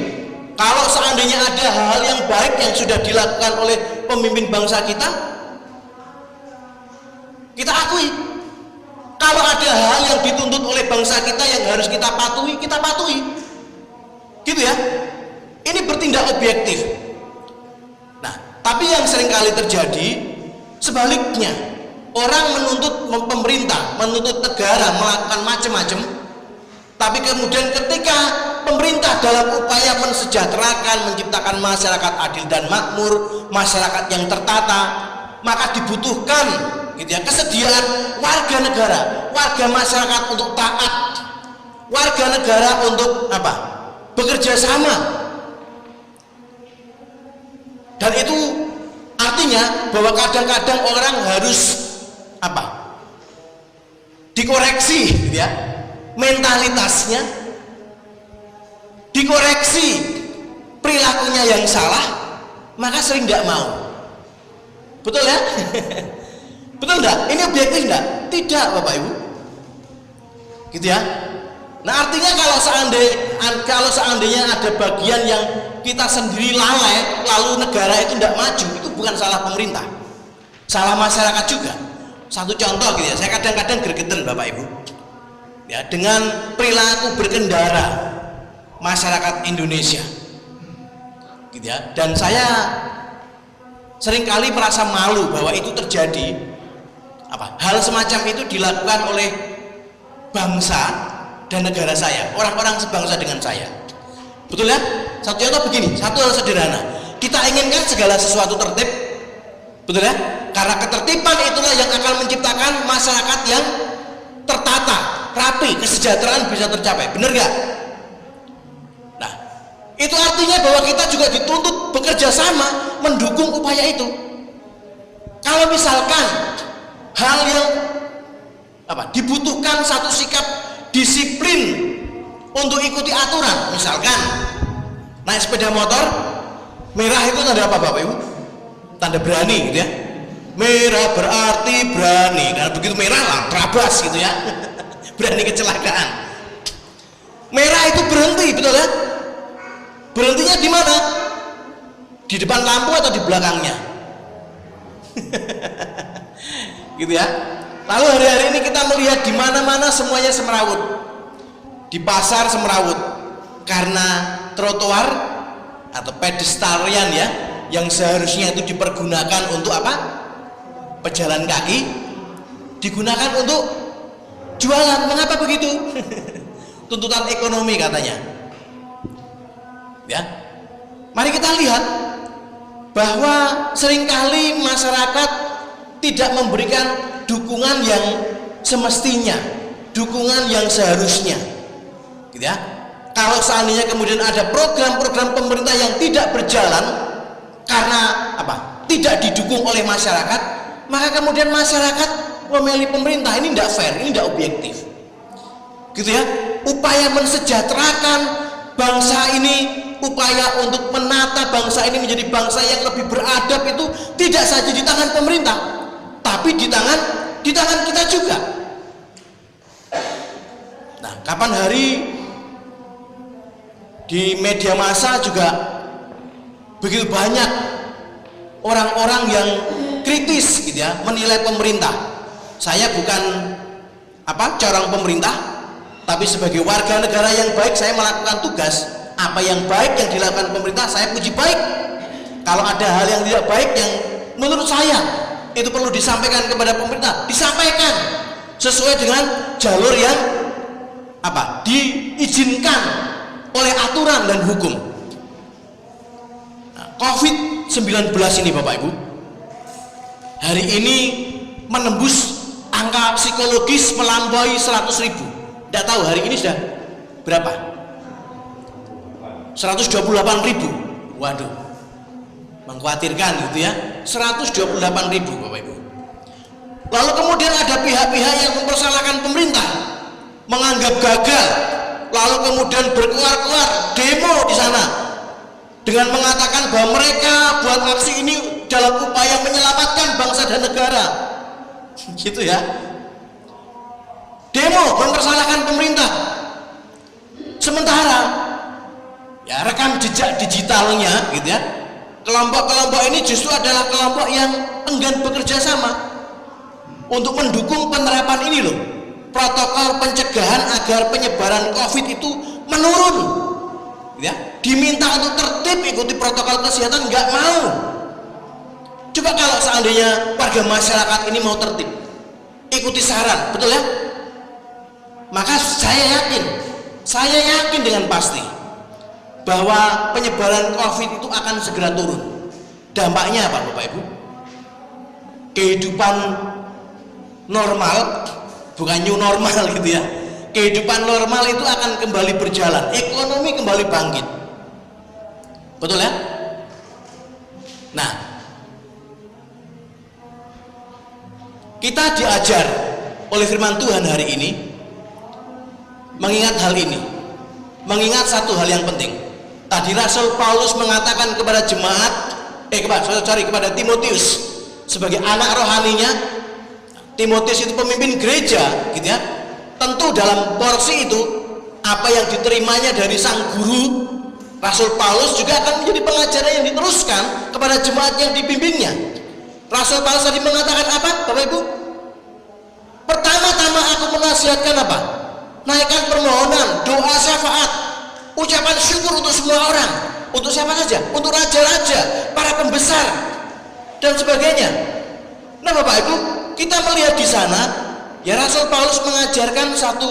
kalau seandainya ada hal yang baik yang sudah dilakukan oleh pemimpin bangsa kita akui. Kalau ada hal yang dituntut oleh bangsa kita yang harus kita patuhi, kita patuhi. Gitu ya. Ini bertindak objektif. Nah, tapi yang seringkali terjadi sebaliknya. Orang menuntut pemerintah, menuntut negara melakukan macam-macam, tapi kemudian ketika pemerintah dalam upaya mensejahterakan, menciptakan masyarakat adil dan makmur, masyarakat yang tertata, maka dibutuhkan gitu ya, kesediaan warga negara, warga masyarakat untuk taat, warga negara untuk apa? Bekerja sama. Dan itu artinya bahwa kadang-kadang orang harus apa? Dikoreksi gitu ya, mentalitasnya, dikoreksi perilakunya yang salah, maka sering tidak mau. Betul ya? Betul enggak? Ini objektif enggak? Tidak Bapak Ibu. Gitu ya. Nah, artinya kalau seandainya ada bagian yang kita sendiri lalai, lalu negara itu tidak maju, itu bukan salah pemerintah, salah masyarakat juga. Satu contoh gitu ya, saya kadang-kadang gregetan Bapak Ibu ya, dengan perilaku berkendara masyarakat Indonesia gitu ya. Dan saya seringkali merasa malu bahwa itu terjadi. Hal semacam itu dilakukan oleh bangsa dan negara saya, orang-orang sebangsa dengan saya. Betul ya? Satu contoh begini, satu hal sederhana. Kita inginkan segala sesuatu tertib, betul ya? Karena ketertiban itulah yang akan menciptakan masyarakat yang tertata, rapi, kesejahteraan bisa tercapai. Benar gak? Nah, itu artinya bahwa kita juga dituntut bekerja sama mendukung upaya itu. Kalau misalkan hal yang dibutuhkan satu sikap disiplin untuk ikuti aturan, misalkan naik sepeda motor merah itu tanda apa Bapak Ibu? Tanda berani gitu ya. Merah berarti berani, karena begitu merah lah terabas gitu ya. Berani kecelakaan. Merah itu berhenti, betul ya? Berhentinya di mana? Di depan lampu atau di belakangnya? Gitu ya. Lalu hari-hari ini kita melihat di mana-mana semuanya semrawut. Di pasar semrawut karena trotoar atau pedestrian ya, yang seharusnya itu dipergunakan untuk apa? pejalan kaki digunakan untuk jualan. Mengapa begitu? Tuntutan ekonomi katanya. Ya, mari kita lihat bahwa seringkali masyarakat tidak memberikan dukungan yang semestinya, dukungan yang seharusnya, gitu ya. Kalau seandainya kemudian ada program-program pemerintah yang tidak berjalan karena apa? Tidak didukung oleh masyarakat, maka kemudian masyarakat memilih pemerintah. Ini tidak fair, ini tidak objektif, gitu ya. Upaya mensejahterakan bangsa ini, upaya untuk menata bangsa ini menjadi bangsa yang lebih beradab itu tidak saja di tangan pemerintah, tapi di tangan kita juga. Nah, kapan hari di media massa juga begitu banyak orang-orang yang kritis, gitu ya, menilai pemerintah. Saya bukan corong pemerintah, tapi sebagai warga negara yang baik saya melakukan tugas. Apa yang baik yang dilakukan pemerintah saya puji baik. Kalau ada hal yang tidak baik yang menurut saya itu perlu disampaikan kepada pemerintah, disampaikan sesuai dengan jalur yang diizinkan oleh aturan dan hukum. Nah, COVID-19 ini Bapak Ibu hari ini menembus angka psikologis melampaui 100.000. Tidak tahu hari ini sudah berapa? 128.000. Waduh, mengkhawatirkan gitu ya. 128.000 Bapak Ibu. Lalu kemudian ada pihak-pihak yang mempersalahkan pemerintah, menganggap gagal, lalu kemudian berkeluar-keluar demo di sana dengan mengatakan bahwa mereka buat aksi ini dalam upaya menyelamatkan bangsa dan negara, gitu ya. Demo mempersalahkan pemerintah. Sementara ya rekam jejak digitalnya, gitu ya, kelompok-kelompok ini justru adalah kelompok yang enggan bekerja sama untuk mendukung penerapan ini loh, protokol pencegahan agar penyebaran COVID itu menurun, ya. Diminta untuk tertib ikuti protokol kesehatan, nggak mau. Coba kalau seandainya warga masyarakat ini mau tertib, ikuti saran, betul ya, maka saya yakin dengan pasti bahwa penyebaran COVID itu akan segera turun. Dampaknya apa Bapak Ibu? Kehidupan normal, bukan new normal gitu ya. Kehidupan normal itu akan kembali berjalan, ekonomi kembali bangkit. Betul ya? Nah, kita diajar oleh firman Tuhan hari ini mengingat hal ini, mengingat satu hal yang penting. Tadi Rasul Paulus mengatakan kepada kepada Timotius sebagai anak rohaninya. Timotius itu pemimpin gereja, gitu ya. Tentu dalam porsi itu apa yang diterimanya dari sang guru Rasul Paulus juga akan menjadi pengajaran yang diteruskan kepada jemaat yang dibimbingnya. Rasul Paulus tadi mengatakan apa, Bapak Ibu? Pertama-tama aku menasihatkan apa? Naikkan permohonan, doa syafaat, ucapan syukur untuk semua orang. Untuk siapa saja? Untuk raja-raja, para pembesar dan sebagainya. Nah Bapak Ibu, kita melihat di sana ya Rasul Paulus mengajarkan satu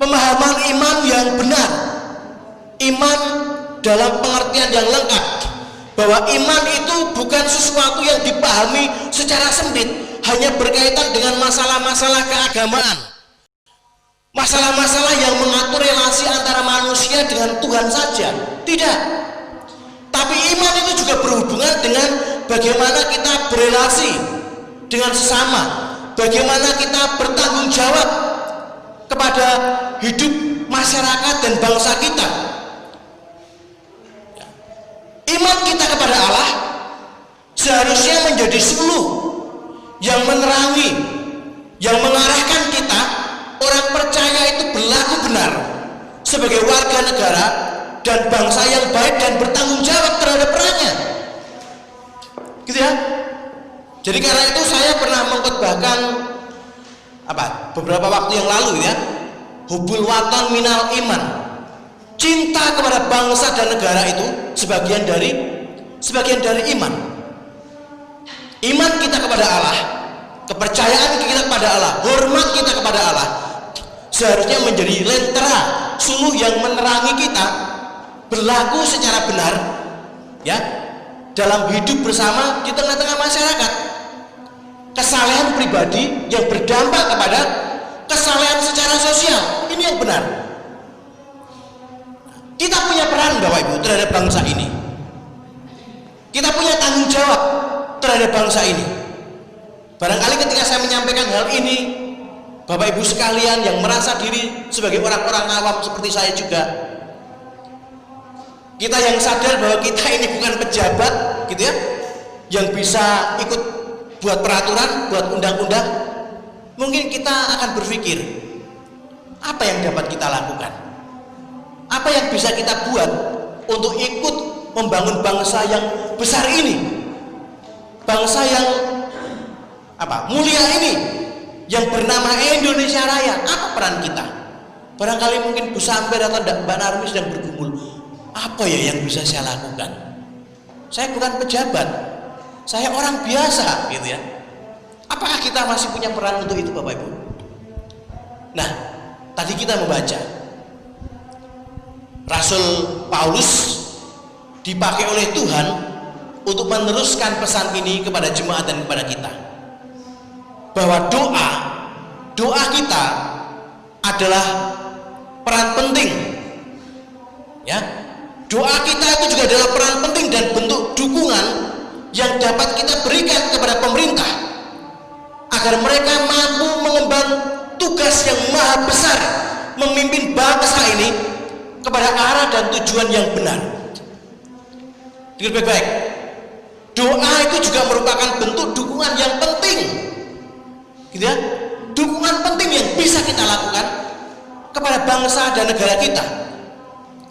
pemahaman iman yang benar, iman dalam pengertian yang lengkap, bahwa iman itu bukan sesuatu yang dipahami secara sempit, hanya berkaitan dengan masalah-masalah keagamaan, masalah-masalah yang mengatur relasi antara manusia dengan Tuhan saja. Tidak, tapi iman itu juga berhubungan dengan bagaimana kita berelasi dengan sesama, bagaimana kita bertanggung jawab kepada hidup masyarakat dan bangsa kita. Iman kita kepada Allah seharusnya menjadi suluh yang menerangi, yang mengarahkan kita orang percaya itu berlaku benar sebagai warga negara dan bangsa yang baik dan bertanggung jawab terhadap perannya, gitu ya. Jadi karena itu saya pernah mengkhotbahkan beberapa waktu yang lalu ya, hubul watan minal iman, cinta kepada bangsa dan negara itu sebagian dari sebagian dari iman. Iman kita kepada Allah, kepercayaan kita kepada Allah, hormat kita kepada Allah seharusnya menjadi lentera suluh yang menerangi kita berlaku secara benar, ya, dalam hidup bersama di tengah-tengah masyarakat. Kesalehan pribadi yang berdampak kepada kesalehan secara sosial, ini yang benar. Kita punya peran Bapak Ibu terhadap bangsa ini. Kita punya tanggung jawab terhadap bangsa ini. Barangkali ketika saya menyampaikan hal ini, Bapak Ibu sekalian yang merasa diri sebagai orang-orang awam seperti saya juga, kita yang sadar bahwa kita ini bukan pejabat gitu ya, yang bisa ikut buat peraturan, buat undang-undang, mungkin kita akan berpikir apa yang dapat kita lakukan, apa yang bisa kita buat untuk ikut membangun bangsa yang besar ini, bangsa yang mulia ini, yang bernama Indonesia Raya. Apa peran kita? Barangkali mungkin Bu Samper atau Mbak Narmi sedang bergumul, apa ya yang bisa saya lakukan? Saya bukan pejabat, saya orang biasa gitu ya. Apakah kita masih punya peran untuk itu Bapak Ibu? Nah, tadi kita membaca Rasul Paulus dipakai oleh Tuhan untuk meneruskan pesan ini kepada jemaat dan kepada kita, bahwa doa kita adalah peran penting, ya. Doa kita itu juga adalah peran penting dan bentuk dukungan yang dapat kita berikan kepada pemerintah agar mereka mampu mengemban tugas yang maha besar, memimpin bangsa ini kepada arah dan tujuan yang benar. Dengar baik-baik, doa itu juga merupakan bentuk dukungan yang penting, gitu ya, dukungan penting yang bisa kita lakukan kepada bangsa dan negara kita,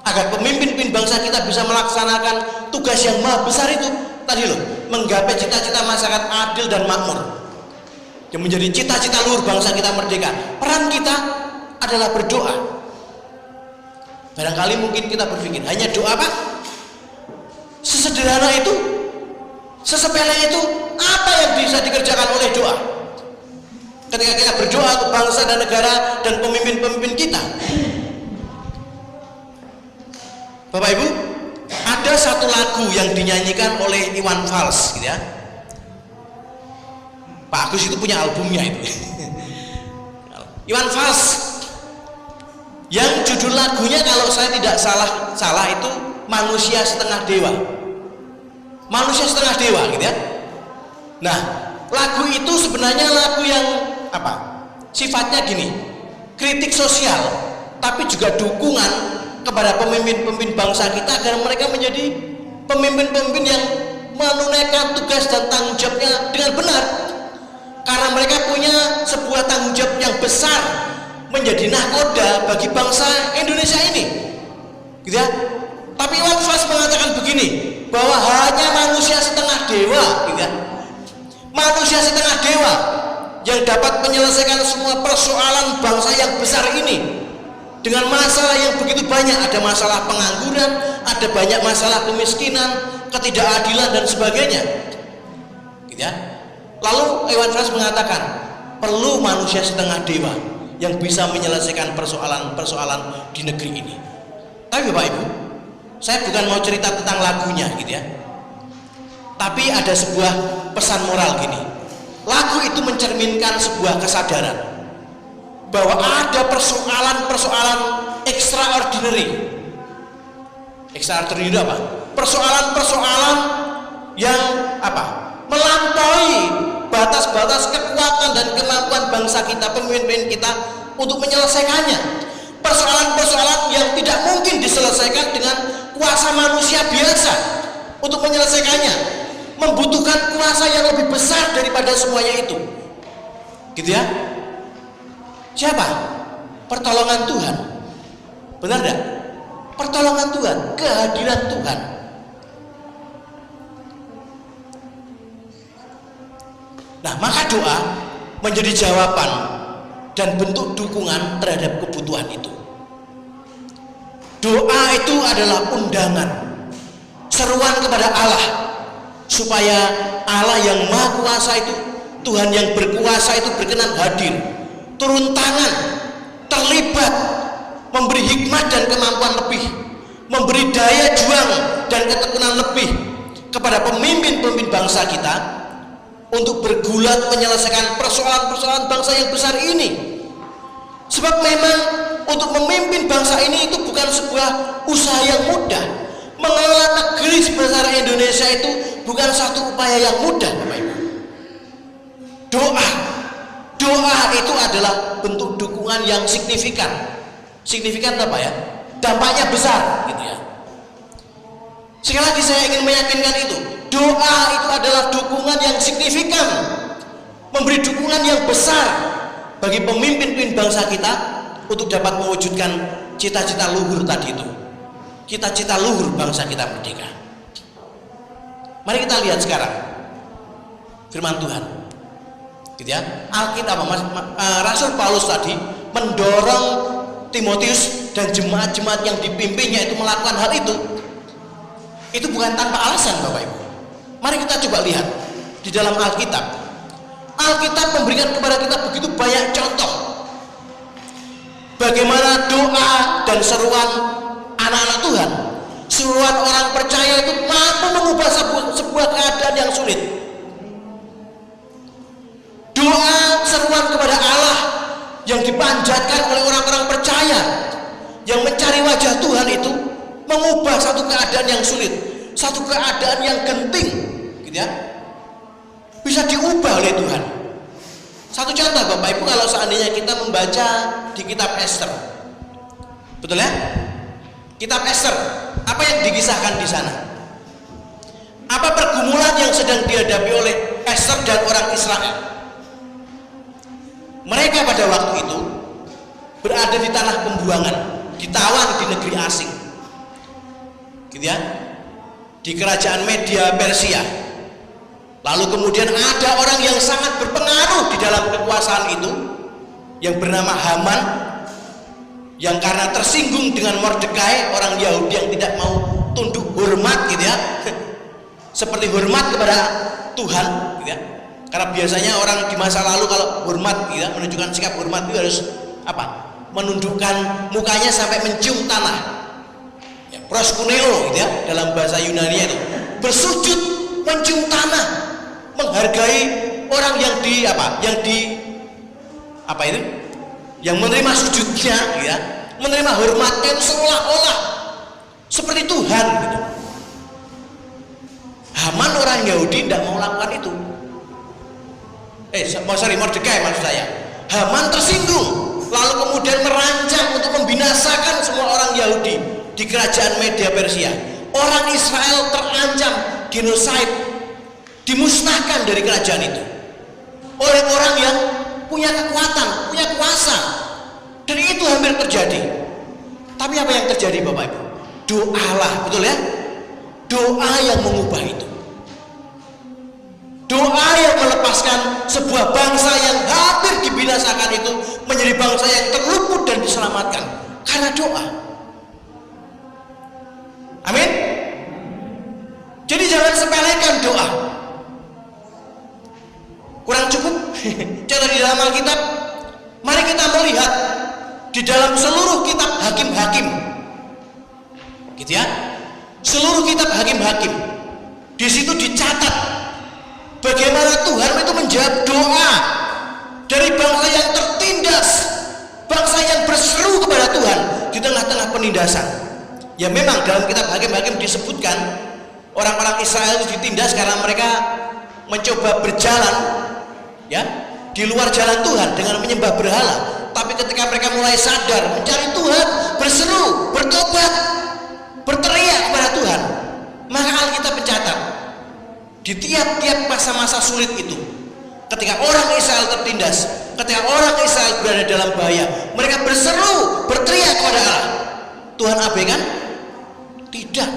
agar pemimpin bangsa kita bisa melaksanakan tugas yang maha besar itu tadi loh, menggapai cita-cita masyarakat adil dan makmur yang menjadi cita-cita luhur bangsa kita merdeka. Peran kita adalah berdoa. Barangkali mungkin kita berpikir hanya doa Pak, sesederhana itu, sesepele itu, apa yang bisa dikerjakan oleh doa ketika kita berdoa untuk bangsa dan negara dan pemimpin-pemimpin kita? Bapak Ibu, ada satu lagu yang dinyanyikan oleh Iwan Fals gitu ya. Pak Agus itu punya albumnya itu. Iwan Fals, yang judul lagunya kalau saya tidak salah itu Manusia Setengah Dewa. Manusia Setengah Dewa gitu ya. Nah, lagu itu sebenarnya lagu yang sifatnya gini, kritik sosial, tapi juga dukungan kepada pemimpin-pemimpin bangsa kita agar mereka menjadi pemimpin-pemimpin yang menunaikan tugas dan tanggung jawabnya dengan benar, karena mereka punya sebuah tanggung jawab yang besar menjadi nahkoda bagi bangsa Indonesia ini, gitu ya. Tapi Iwan Fals mengatakan begini, bahwa hanya manusia setengah dewa, gitu ya, manusia setengah dewa yang dapat menyelesaikan semua persoalan bangsa yang besar ini dengan masalah yang begitu banyak. Ada masalah pengangguran, ada banyak masalah kemiskinan, ketidakadilan dan sebagainya, gitu ya. Lalu Iwan Fals mengatakan perlu manusia setengah dewa yang bisa menyelesaikan persoalan-persoalan di negeri ini. Tapi Bapak Ibu, saya bukan mau cerita tentang lagunya gitu ya, tapi ada sebuah pesan moral gini. Lagu itu mencerminkan sebuah kesadaran bahwa ada persoalan-persoalan extraordinary. Extraordinary itu apa? Persoalan-persoalan yang melampaui batas-batas kekuatan dan kemampuan bangsa kita, pemimpin kita untuk menyelesaikannya. Persoalan-persoalan yang tidak mungkin diselesaikan dengan kuasa manusia biasa untuk menyelesaikannya, membutuhkan kuasa yang lebih besar daripada semuanya itu, gitu ya. Siapa? Pertolongan Tuhan. Benar tidak? Pertolongan Tuhan, kehadiran Tuhan. Nah, maka doa menjadi jawaban dan bentuk dukungan terhadap kebutuhan itu. Doa itu adalah undangan seruan kepada Allah supaya Allah yang Maha Kuasa itu, Tuhan yang berkuasa itu berkenan hadir, turun tangan, terlibat, memberi hikmat dan kemampuan lebih, memberi daya juang dan ketekunan lebih kepada pemimpin-pemimpin bangsa kita untuk bergulat menyelesaikan persoalan-persoalan bangsa yang besar ini. Sebab memang untuk memimpin bangsa ini itu bukan sebuah usaha yang mudah. Mengelola negeri sebesar Indonesia itu bukan satu upaya yang mudah, Bapak Ibu. Doa itu adalah bentuk dukungan yang signifikan. Signifikan apa ya? Dampaknya besar, gitu ya. Sekali lagi saya ingin meyakinkan itu. Doa itu adalah dukungan yang signifikan, memberi dukungan yang besar bagi pemimpin-pemimpin bangsa kita untuk dapat mewujudkan cita-cita luhur tadi itu. Cita-cita luhur bangsa kita merdeka. Mari kita lihat sekarang firman Tuhan, gitu ya. Alkitab, Rasul Paulus tadi mendorong Timotius dan jemaat-jemaat yang dipimpinnya itu melakukan hal itu. Itu bukan tanpa alasan, Bapak Ibu. Mari kita coba lihat di dalam Alkitab. Alkitab memberikan kepada kita begitu banyak contoh bagaimana doa dan seruan anak-anak Tuhan, seruan orang percaya itu mampu mengubah sebuah keadaan yang sulit. Doa seruan kepada Allah yang dipanjatkan oleh orang-orang percaya yang mencari wajah Tuhan itu mengubah satu keadaan yang sulit, satu keadaan yang genting, gitu ya, bisa diubah oleh Tuhan. Satu contoh, Bapak Ibu, kalau seandainya kita membaca di kitab Ester, betul ya? Kitab Ester, apa yang dikisahkan di sana? Apa pergumulan yang sedang dihadapi oleh Ester dan orang Israel? Mereka pada waktu itu berada di tanah pembuangan, ditawan di negeri asing, gitu ya, di kerajaan Media Persia. Lalu kemudian ada orang yang sangat berpengaruh di dalam kekuasaan itu yang bernama Haman, yang karena tersinggung dengan Mordekai, orang Yahudi yang tidak mau tunduk hormat, gitu ya, seperti hormat kepada Tuhan, gitu ya. Karena biasanya orang di masa lalu kalau hormat, gitu ya, menunjukkan sikap hormat itu harus apa? Menundukkan mukanya sampai mencium tanah, ya, proskuneo, gitu ya, dalam bahasa Yunani itu bersujud mencium tanah, menghargai orang yang yang menerima sujudnya, ya, menerima hormatnya itu seolah-olah seperti Tuhan, gitu. Haman orang Yahudi tidak mau lakukan itu. Mordekai maksud saya. Haman tersinggung, lalu kemudian merancang untuk membinasakan semua orang Yahudi di kerajaan Media Persia. Orang Israel terancam genocide, dimusnahkan dari kerajaan itu oleh orang yang punya kekuatan, punya kuasa, dan itu hampir terjadi. Tapi apa yang terjadi, Bapak Ibu? Doalah, betul ya? Doa yang mengubah itu. Doa yang melepaskan sebuah bangsa yang hampir dibinasakan itu menjadi bangsa yang terluput dan diselamatkan karena doa. Amin. Jadi jangan sepelekan doa. Kurang cukup contoh di dalam Alkitab. Mari kita melihat di dalam seluruh kitab hakim-hakim, gitu ya, seluruh kitab hakim-hakim, di situ dicatat bagaimana Tuhan itu menjawab doa dari bangsa yang tertindas, bangsa yang berseru kepada Tuhan di tengah-tengah penindasan. Ya memang dalam kitab hakim-hakim disebutkan orang-orang Israel itu ditindas karena mereka mencoba berjalan, ya, di luar jalan Tuhan dengan menyembah berhala. Tapi ketika mereka mulai sadar, mencari Tuhan, berseru, bertobat, berteriak kepada Tuhan, maka Alkitab mencatat di tiap-tiap masa-masa sulit itu, ketika orang Israel tertindas, ketika orang Israel berada dalam bahaya, mereka berseru, berteriak kepada Allah. Tuhan abaikan? Tidak.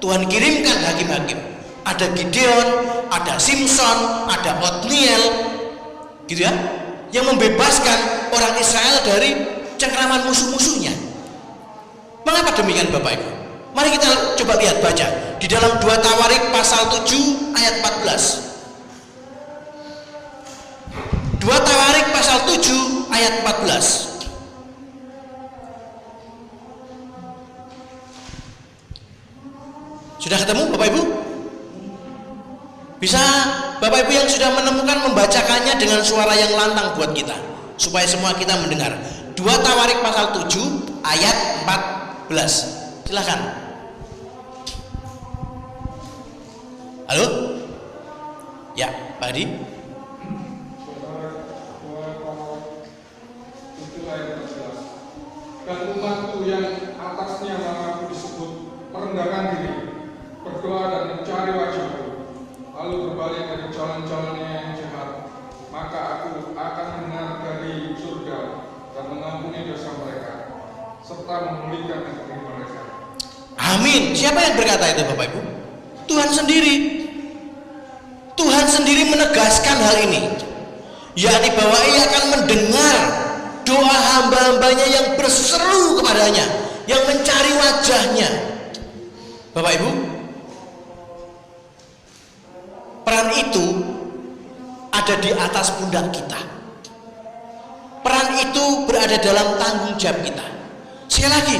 Tuhan kirimkan hakim-hakim. Ada Gideon, ada Simson, ada Otniel, gitu ya, yang membebaskan orang Israel dari cengkraman musuh-musuhnya. Mengapa demikian, Bapak Ibu? Mari kita coba lihat, baca di dalam 2 Tawarik pasal 7 ayat 14. 2 Tawarik pasal 7 ayat 14. Sudah ketemu Bapak Ibu? Bisa Bapak Ibu yang sudah menemukan membacakannya dengan suara yang lantang buat kita, supaya semua kita mendengar. 2 Tawarik pasal 7 ayat 14. Silakan. Halo? Ya, Pak Adi. Dan umatku yang atasnya namaku disebut merendahkan diri, berdoa dan mencari wajahku, lalu berbalik dari jalan-jalannya yang jahat, maka aku akan mendengar dari surga dan mengampuni dosa mereka, serta memulihkan negeri mereka. Amin. Siapa yang berkata itu Bapak Ibu? Tuhan sendiri. Tuhan sendiri menegaskan hal ini, yakni bahwa Ia akan mendengar doa hamba-hambanya yang berseru kepadanya, yang mencari wajahnya. Bapak Ibu, peran itu ada di atas pundak kita. Peran itu berada dalam tanggung jawab kita. Sekali lagi,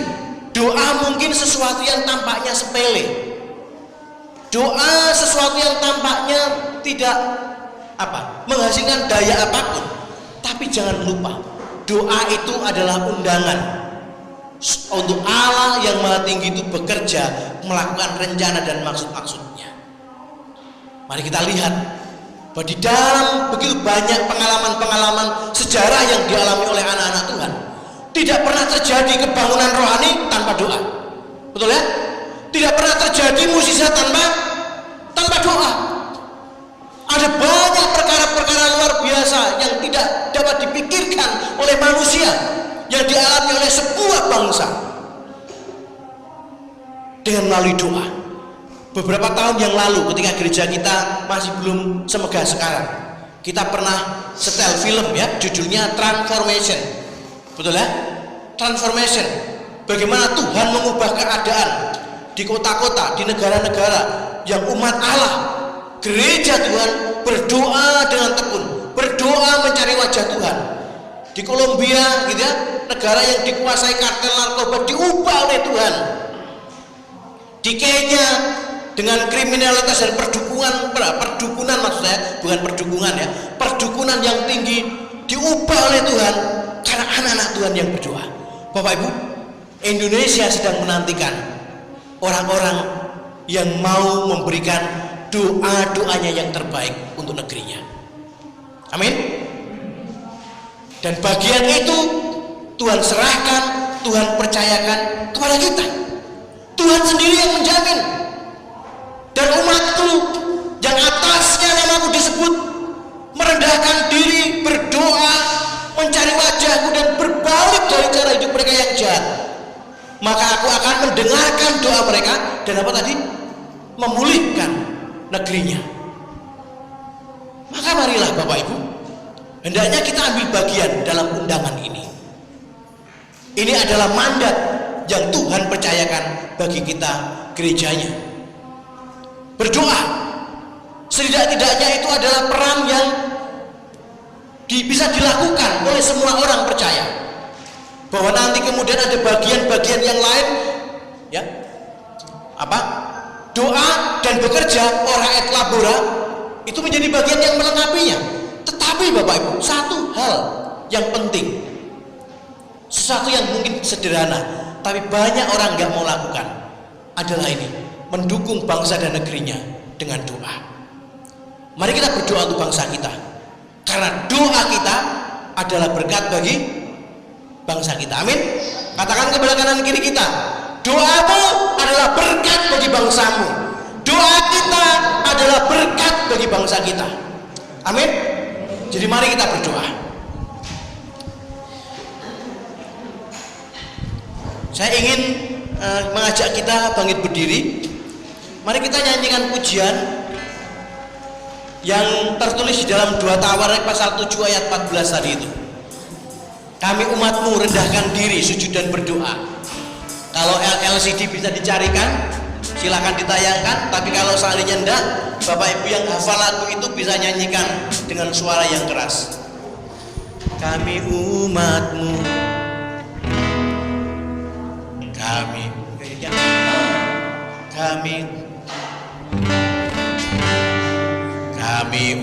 doa mungkin sesuatu yang tampaknya sepele. Doa sesuatu yang tampaknya tidak menghasilkan daya apapun. Tapi jangan lupa, doa itu adalah undangan untuk Allah yang Maha Tinggi itu bekerja melakukan rencana dan maksud-maksudnya. Mari kita lihat bahwa di dalam begitu banyak pengalaman-pengalaman sejarah yang dialami oleh anak-anak Tuhan, tidak pernah terjadi kebangunan rohani tanpa doa. Betul ya? Tidak pernah terjadi mukjizat tanpa doa. Ada banyak perkara-perkara luar biasa yang tidak dapat dipikirkan oleh manusia yang dialami oleh sebuah bangsa dengan melalui doa. Beberapa tahun yang lalu ketika gereja kita masih belum semegah sekarang, kita pernah setel film ya, judulnya Transformation. Betul ya? Transformation. Bagaimana Tuhan mengubah keadaan di kota-kota, di negara-negara yang umat Allah, gereja Tuhan berdoa dengan tekun, berdoa mencari wajah Tuhan. Di Kolombia gitu ya, negara yang dikuasai kartel narkoba diubah oleh Tuhan. Di Kenya dengan kriminalitas dan perdukunan maksud saya, bukan perdukunan ya, perdukunan yang tinggi diubah oleh Tuhan karena anak-anak Tuhan yang berdoa. Bapak Ibu, Indonesia sedang menantikan orang-orang yang mau memberikan doa-doanya yang terbaik untuk negerinya. Amin. Dan bagian itu Tuhan serahkan, Tuhan percayakan kepada kita. Tuhan sendiri yang menjamin. Dan umatku yang atasnya namaku disebut merendahkan diri, berdoa, mencari wajahku dan berbalik dari cara hidup mereka yang jahat, maka aku akan mendengarkan doa mereka dan apa tadi? Memulihkan negerinya. Maka marilah Bapak Ibu, hendaknya kita ambil bagian dalam undangan ini. Ini adalah mandat yang Tuhan percayakan bagi kita gerejanya. Berdoa setidak-tidaknya itu adalah peran yang bisa dilakukan oleh semua orang percaya. Bahwa nanti kemudian ada bagian-bagian yang lain ya, doa dan bekerja ora et labora itu menjadi bagian yang melengkapinya. Tetapi Bapak Ibu, satu hal yang penting, sesuatu yang mungkin sederhana tapi banyak orang nggak mau lakukan adalah ini, mendukung bangsa dan negerinya dengan doa. Mari kita berdoa untuk bangsa kita, karena doa kita adalah berkat bagi bangsa kita. Amin. Katakan ke belakang kanan kiri kita, doamu adalah berkat bagi bangsamu. Doa kita adalah berkat bagi bangsa kita. Amin. Jadi mari kita berdoa. Saya ingin mengajak kita bangkit berdiri. Mari kita nyanyikan pujian yang tertulis di dalam 2 Tawarik pasal 7 ayat 14 tadi itu. Kami umatmu rendahkan diri, sujud dan berdoa. Kalau LCD bisa dicarikan, Silakan ditayangkan, tapi kalau seandainya enggak, Bapak Ibu yang hafal lagu itu bisa nyanyikan dengan suara yang keras. Kami umatmu, kami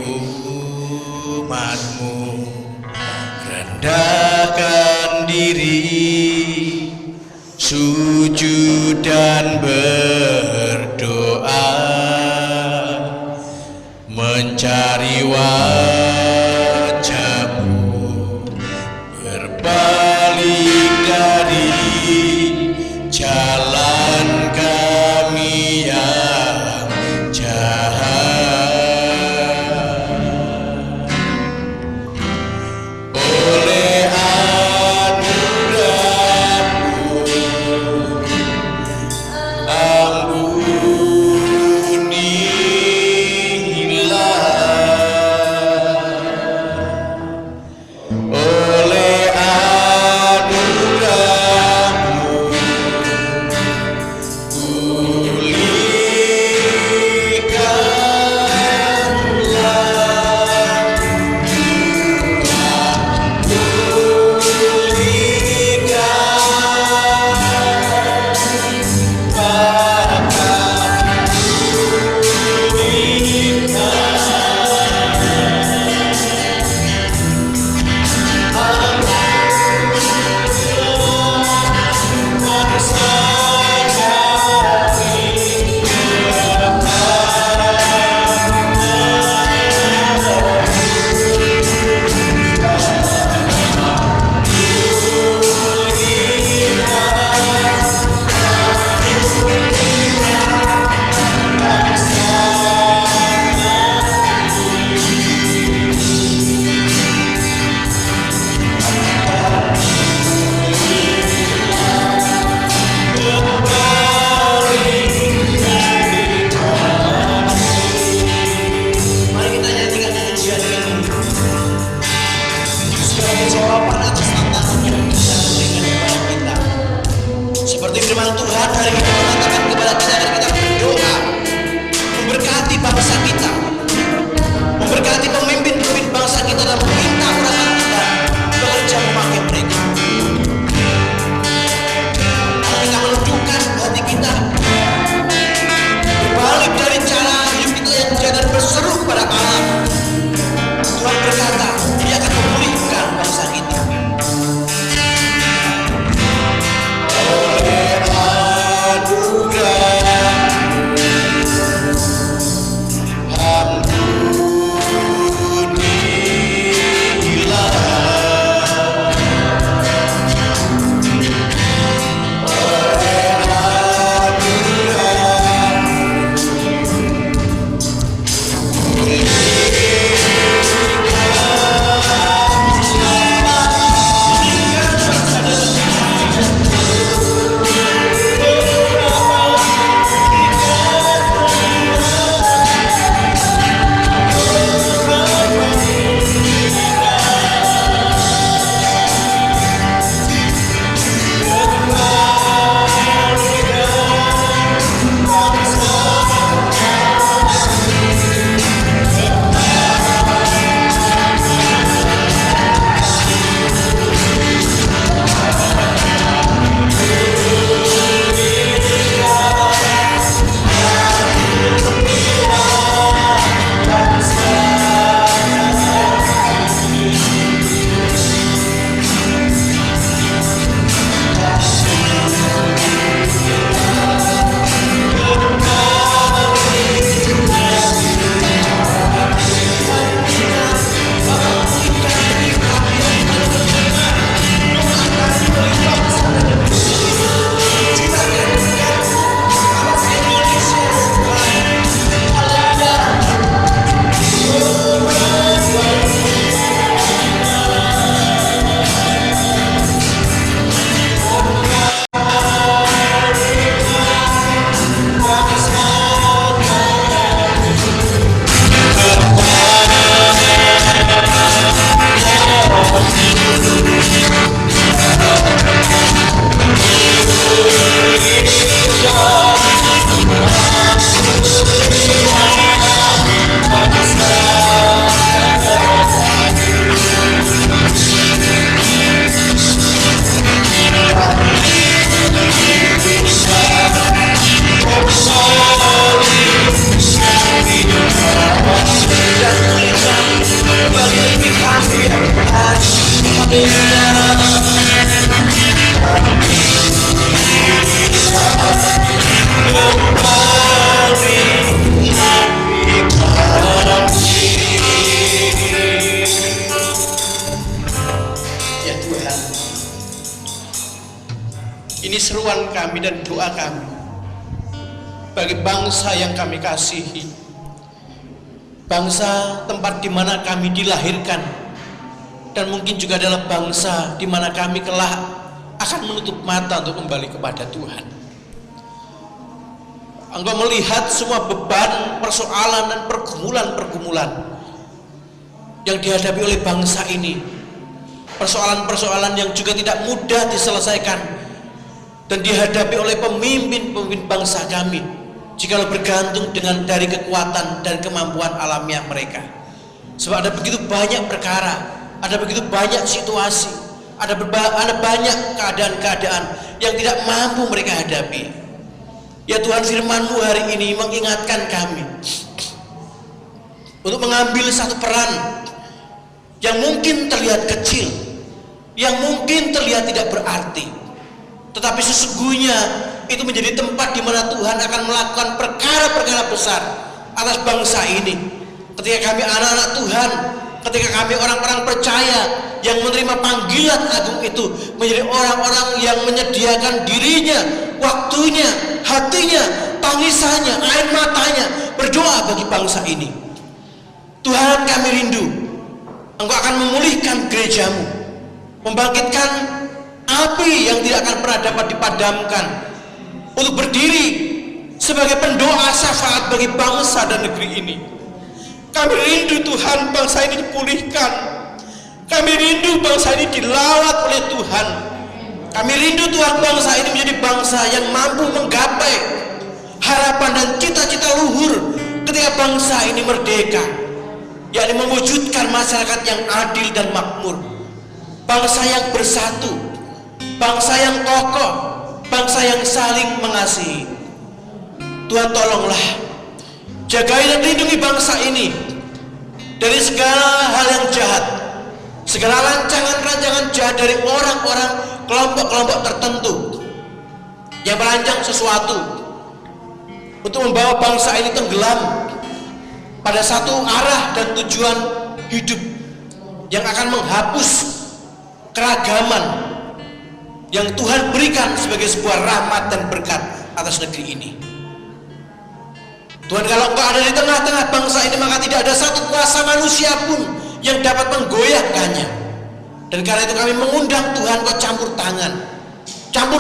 umatmu, rendahkan diri, sujud dan berdoa, mencari wajah-Mu, berbalik dari jalan kami yang jahat. Oleh anugerah-Mu, ampunilah. Oleh anugerah-Mu, mari kita nyanyikan pujian ini sebagai jawaban atas tantangan yang bisa diberikan kepada kita. Seperti firman Tuhan hari ini mengatakan kepada kita, hari kita berdoa memberkati bangsa kita, memberkati pemimpin-pemimpin bangsa kita, dan meminta orang kita bekerja memakai mereka. Kalau kita menunjukkan hati kita berbalik dari cara hidup kita yang jahat dan berseru kepada Allah, Tuhan berkata Dia akan memulihkan bangsa kita. Oleh Ya Tuhan, ini seruan kami dan doa kami bagi bangsa yang kami kasihi, bangsa tempat di mana kami dilahirkan, dan mungkin juga adalah bangsa di mana kami kelak akan menutup mata untuk kembali kepada Tuhan. Engkau melihat semua beban, persoalan dan pergumulan-pergumulan yang dihadapi oleh bangsa ini, persoalan-persoalan yang juga tidak mudah diselesaikan dan dihadapi oleh pemimpin-pemimpin bangsa kami jikalau bergantung dari kekuatan dan kemampuan alamiah mereka. Sebab ada begitu banyak perkara, ada begitu banyak situasi, ada banyak keadaan-keadaan yang tidak mampu mereka hadapi. Ya Tuhan, firman-Mu hari ini mengingatkan kami untuk mengambil satu peran yang mungkin terlihat kecil, yang mungkin terlihat tidak berarti, tetapi sesungguhnya itu menjadi tempat di mana Tuhan akan melakukan perkara-perkara besar atas bangsa ini. Ketika kami anak-anak Tuhan, ketika kami orang-orang percaya yang menerima panggilan agung itu menjadi orang-orang yang menyediakan dirinya, waktunya, hatinya, tangisannya, air matanya, berdoa bagi bangsa ini. Tuhan, kami rindu Engkau akan memulihkan gereja-Mu, membangkitkan api yang tidak akan pernah dapat dipadamkan, untuk berdiri sebagai pendoa syafaat bagi bangsa dan negeri ini. Kami rindu Tuhan bangsa ini dipulihkan. Kami rindu bangsa ini dilawat oleh Tuhan. Kami rindu Tuhan bangsa ini menjadi bangsa yang mampu menggapai harapan dan cita-cita luhur ketika bangsa ini merdeka, yakni mewujudkan masyarakat yang adil dan makmur, bangsa yang bersatu, bangsa yang kokoh, bangsa yang saling mengasihi. Tuhan, tolonglah jagai dan lindungi bangsa ini dari segala hal yang jahat, segala rancangan-rancangan jahat dari orang-orang, kelompok-kelompok tertentu yang merancang sesuatu untuk membawa bangsa ini tenggelam pada satu arah dan tujuan hidup yang akan menghapus keragaman yang Tuhan berikan sebagai sebuah rahmat dan berkat atas negeri ini. Tuhan, kalau Engkau ada di tengah-tengah bangsa ini, maka tidak ada satu kuasa manusia pun yang dapat menggoyahkannya. Dan karena itu kami mengundang Tuhan, Kau campur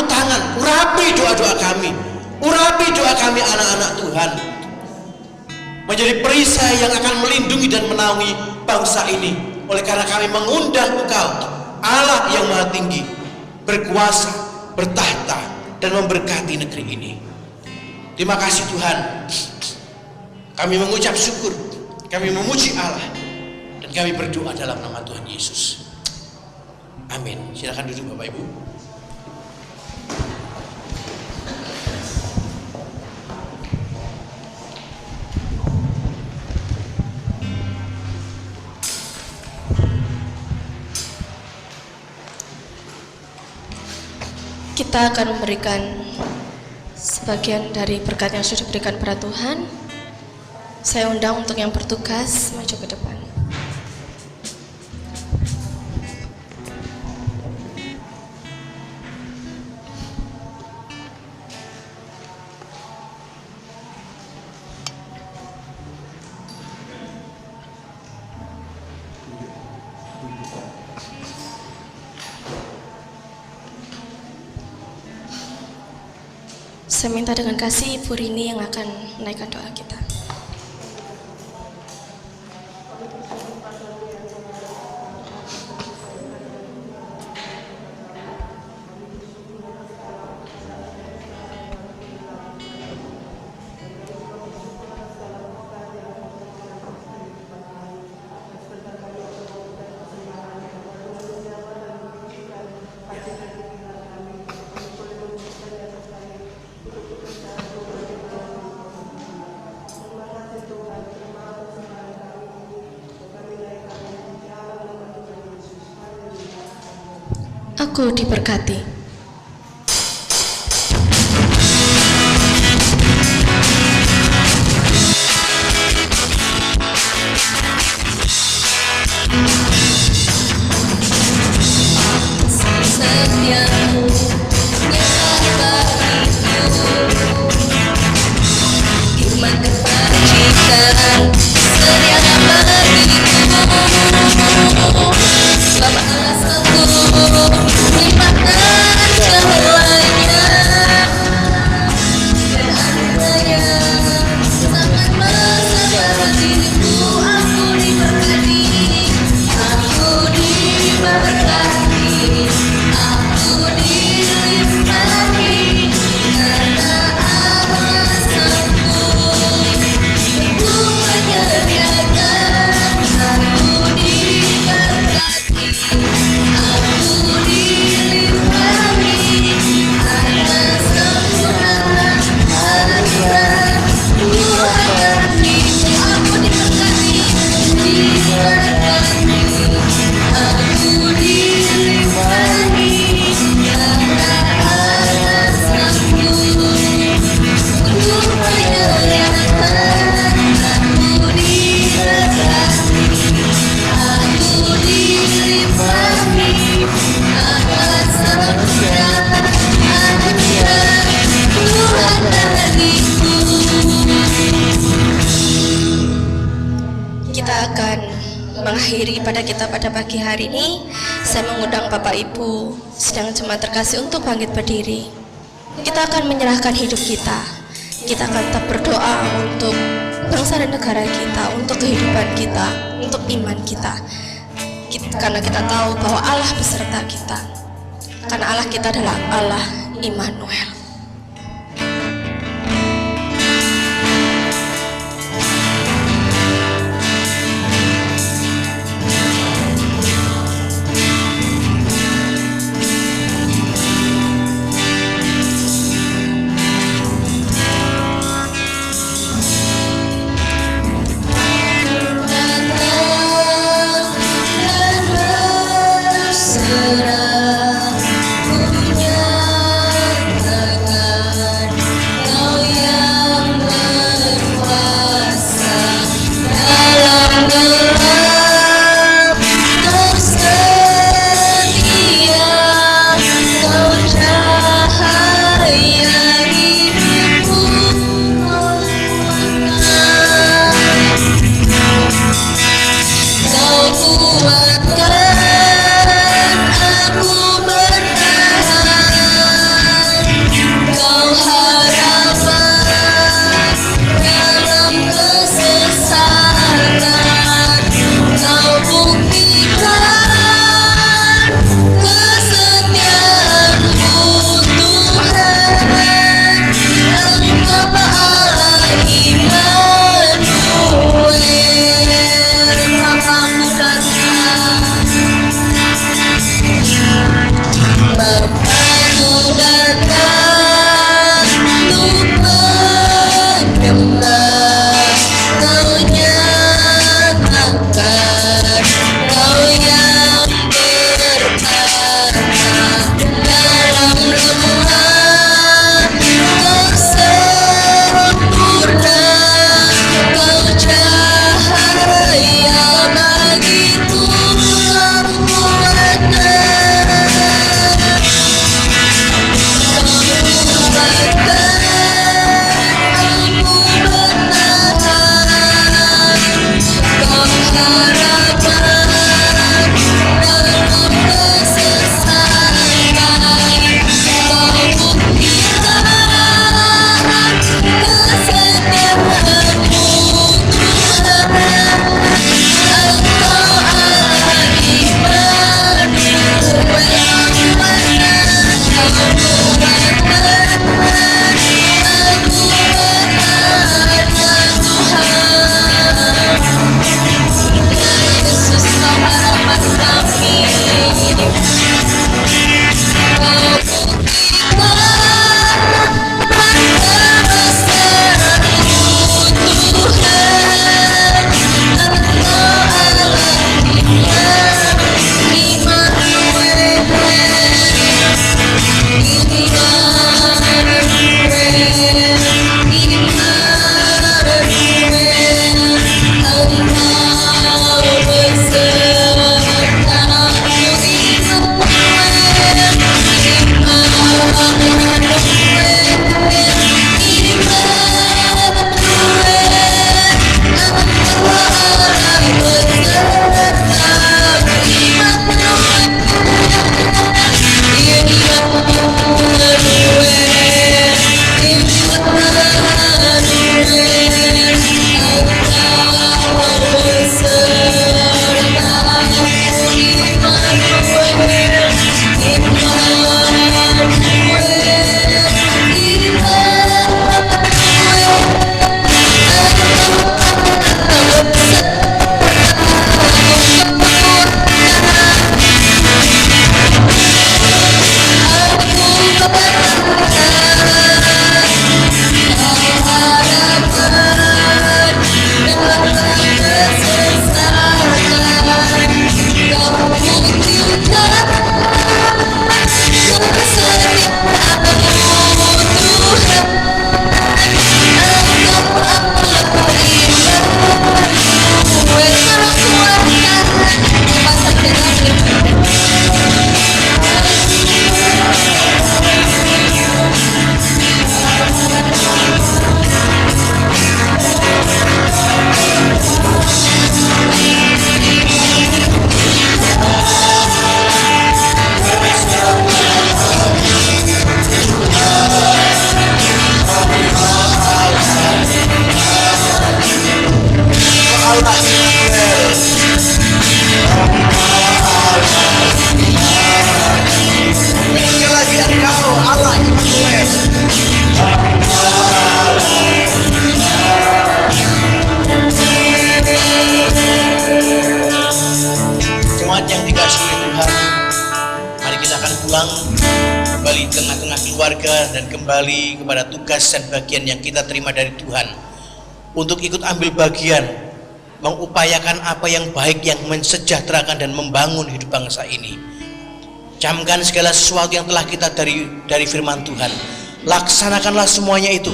tangan, urapi doa-doa kami, urapi doa kami anak-anak Tuhan, menjadi perisai yang akan melindungi dan menaungi bangsa ini. Oleh karena kami mengundang Engkau, Allah yang Maha Tinggi, berkuasa, bertahta, dan memberkati negeri ini. Terima kasih Tuhan. Kami mengucap syukur, kami memuji Allah, dan kami berdoa dalam nama Tuhan Yesus. Amin. Silakan duduk Bapak Ibu. Kita akan memberikan sebagian dari berkat yang sudah diberikan kepada Tuhan. Saya undang untuk yang bertugas maju ke depan. Saya minta dengan kasih Ibu Rini yang akan menaikkan doa kita. Aku diberkati. Setiamu iman kebajikan setiada bagiku, balas aku limpahkan cahayanya dan adanya sangat besar diriku. Aku diberkati, aku diberkati, aku dilimpahi karena Allah sanggup untuk menyediakan. Aku diberkati, aku dilimpahi karena sempurna hadirat Tuhan. Aku diberkati, diberkati, aku dilimpahi karena Allah sanggup untuk menyediakan. Aku diberkati, aku dilimpahi karena sempurna hadirat Tuhan bagiku. Kita akan mengakhiri pada kita pada pagi hari ini. Saya mengundang Bapak Ibu sedang jemaat terkasih untuk bangkit berdiri. Kita akan menyerahkan hidup kita. Kita akan tetap berdoa untuk bangsa dan negara kita, untuk kehidupan kita, untuk iman kita. Karena kita tahu bahwa Allah beserta kita. Karena Allah kita adalah Allah Immanuel. Serah punya Jemaat yang dikasihi Tuhan, mari kita akan pulang kembali di tengah-tengah keluarga dan kembali kepada tugas dan bagian yang kita terima dari Tuhan untuk ikut ambil bagian mengupayakan apa yang baik yang mensejahterakan dan membangun hidup bangsa ini. Camkan segala sesuatu yang telah kita dari firman Tuhan, laksanakanlah semuanya itu,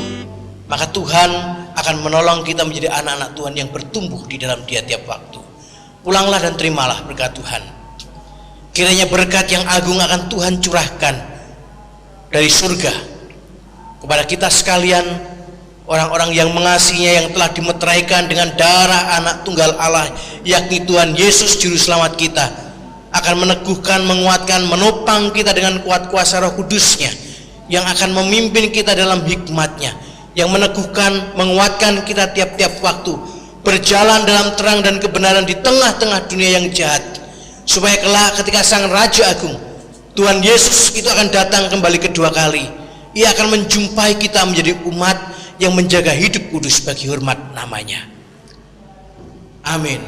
maka Tuhan akan menolong kita menjadi anak-anak Tuhan yang bertumbuh di dalam Dia tiap waktu. Pulanglah dan terimalah berkat Tuhan. Kiranya berkat yang agung akan Tuhan curahkan dari surga kepada kita sekalian, orang-orang yang mengasihinya, yang telah dimeteraikan dengan darah anak tunggal Allah, yakni Tuhan Yesus Juru Selamat kita, akan meneguhkan, menguatkan, menopang kita dengan kuat kuasa Roh Kudus-Nya, yang akan memimpin kita dalam hikmat-Nya, yang meneguhkan, menguatkan kita tiap-tiap waktu berjalan dalam terang dan kebenaran di tengah-tengah dunia yang jahat, supaya kelak ketika Sang Raja Agung Tuhan Yesus itu akan datang kembali kedua kali, Ia akan menjumpai kita menjadi umat yang menjaga hidup kudus bagi hormat namanya. Amin.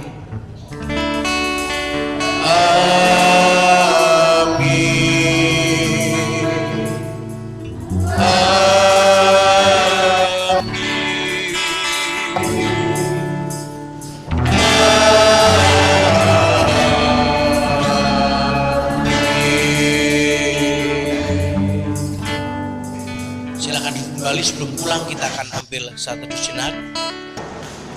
Silakan kembali, sebelum pulang kita akan ambil saat teduh jenak,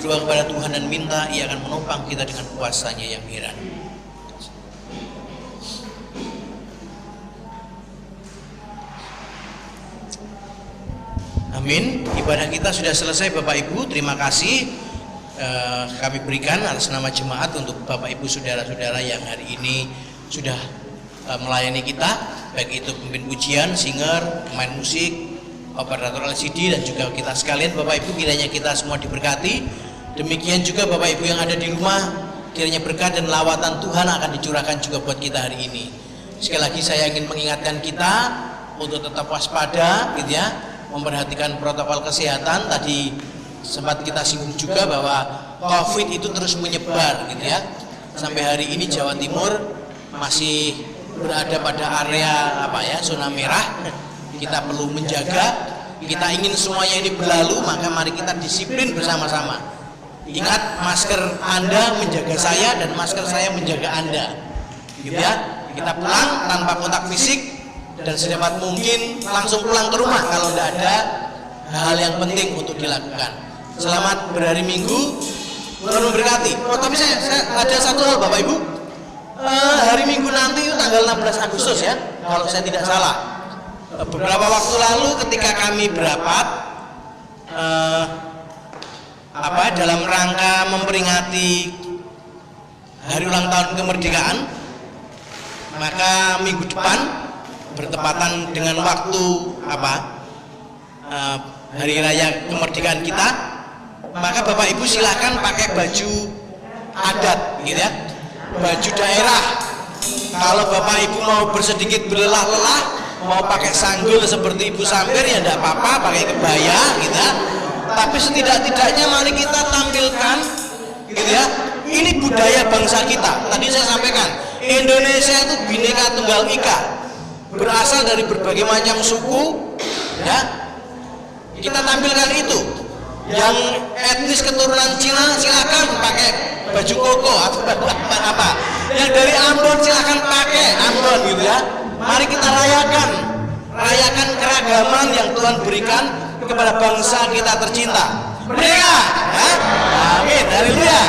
berdoa kepada Tuhan dan minta Ia akan menopang kita dengan kuasa-Nya yang heran. Amin. Ibadah kita sudah selesai Bapak Ibu. Terima kasih kami berikan atas nama jemaat untuk Bapak Ibu saudara-saudara yang hari ini sudah melayani kita, baik itu pemimpin pujian, singer, pemain musik, operator LCD, dan juga kita sekalian. Bapak Ibu, kiranya kita semua diberkati. Demikian juga Bapak Ibu yang ada di rumah, kiranya berkat dan lawatan Tuhan akan dicurahkan juga buat kita hari ini. Sekali lagi saya ingin mengingatkan kita untuk tetap waspada, gitu ya, memperhatikan protokol kesehatan. Tadi sempat kita singgung juga bahwa COVID itu terus menyebar, gitu ya. Sampai hari ini Jawa Timur masih berada pada area zona merah. Kita perlu menjaga. Kita ingin semuanya ini berlalu, maka mari kita disiplin bersama-sama. Ingat, masker Anda menjaga saya dan masker saya menjaga Anda, gitu ya. Kita pulang tanpa kontak fisik dan sedapat mungkin langsung pulang ke rumah kalau tidak ada hal yang penting untuk dilakukan. Selamat berhari Minggu, Tuhan memberkati. Oh, tapi saya ada satu hal Bapak Ibu, hari Minggu nanti itu tanggal 16 Agustus ya, kalau saya tidak salah. Beberapa waktu lalu ketika kami berapat dalam rangka memperingati hari ulang tahun kemerdekaan, maka minggu depan bertepatan dengan waktu hari raya kemerdekaan kita, maka Bapak Ibu silakan pakai baju adat, gitu ya, baju daerah. Kalau Bapak Ibu mau bersedikit berlelah-lelah, mau pakai sanggul seperti Ibu Sampir ya tidak apa-apa, pakai kebaya, gitu ya. Tapi setidak-tidaknya mari kita tampilkan, gitu ya, ini budaya bangsa kita. Tadi saya sampaikan, Indonesia itu Bhinneka Tunggal Ika, berasal dari berbagai macam suku, ya. Kita tampilkan itu. Yang etnis keturunan Cina silakan pakai baju koko atau apa. Yang dari Ambon silakan pakai Ambon, gitu ya. Mari kita rayakan keragaman yang Tuhan berikan kepada bangsa kita tercinta. Merdeka! Ya? Amin. Haleluya.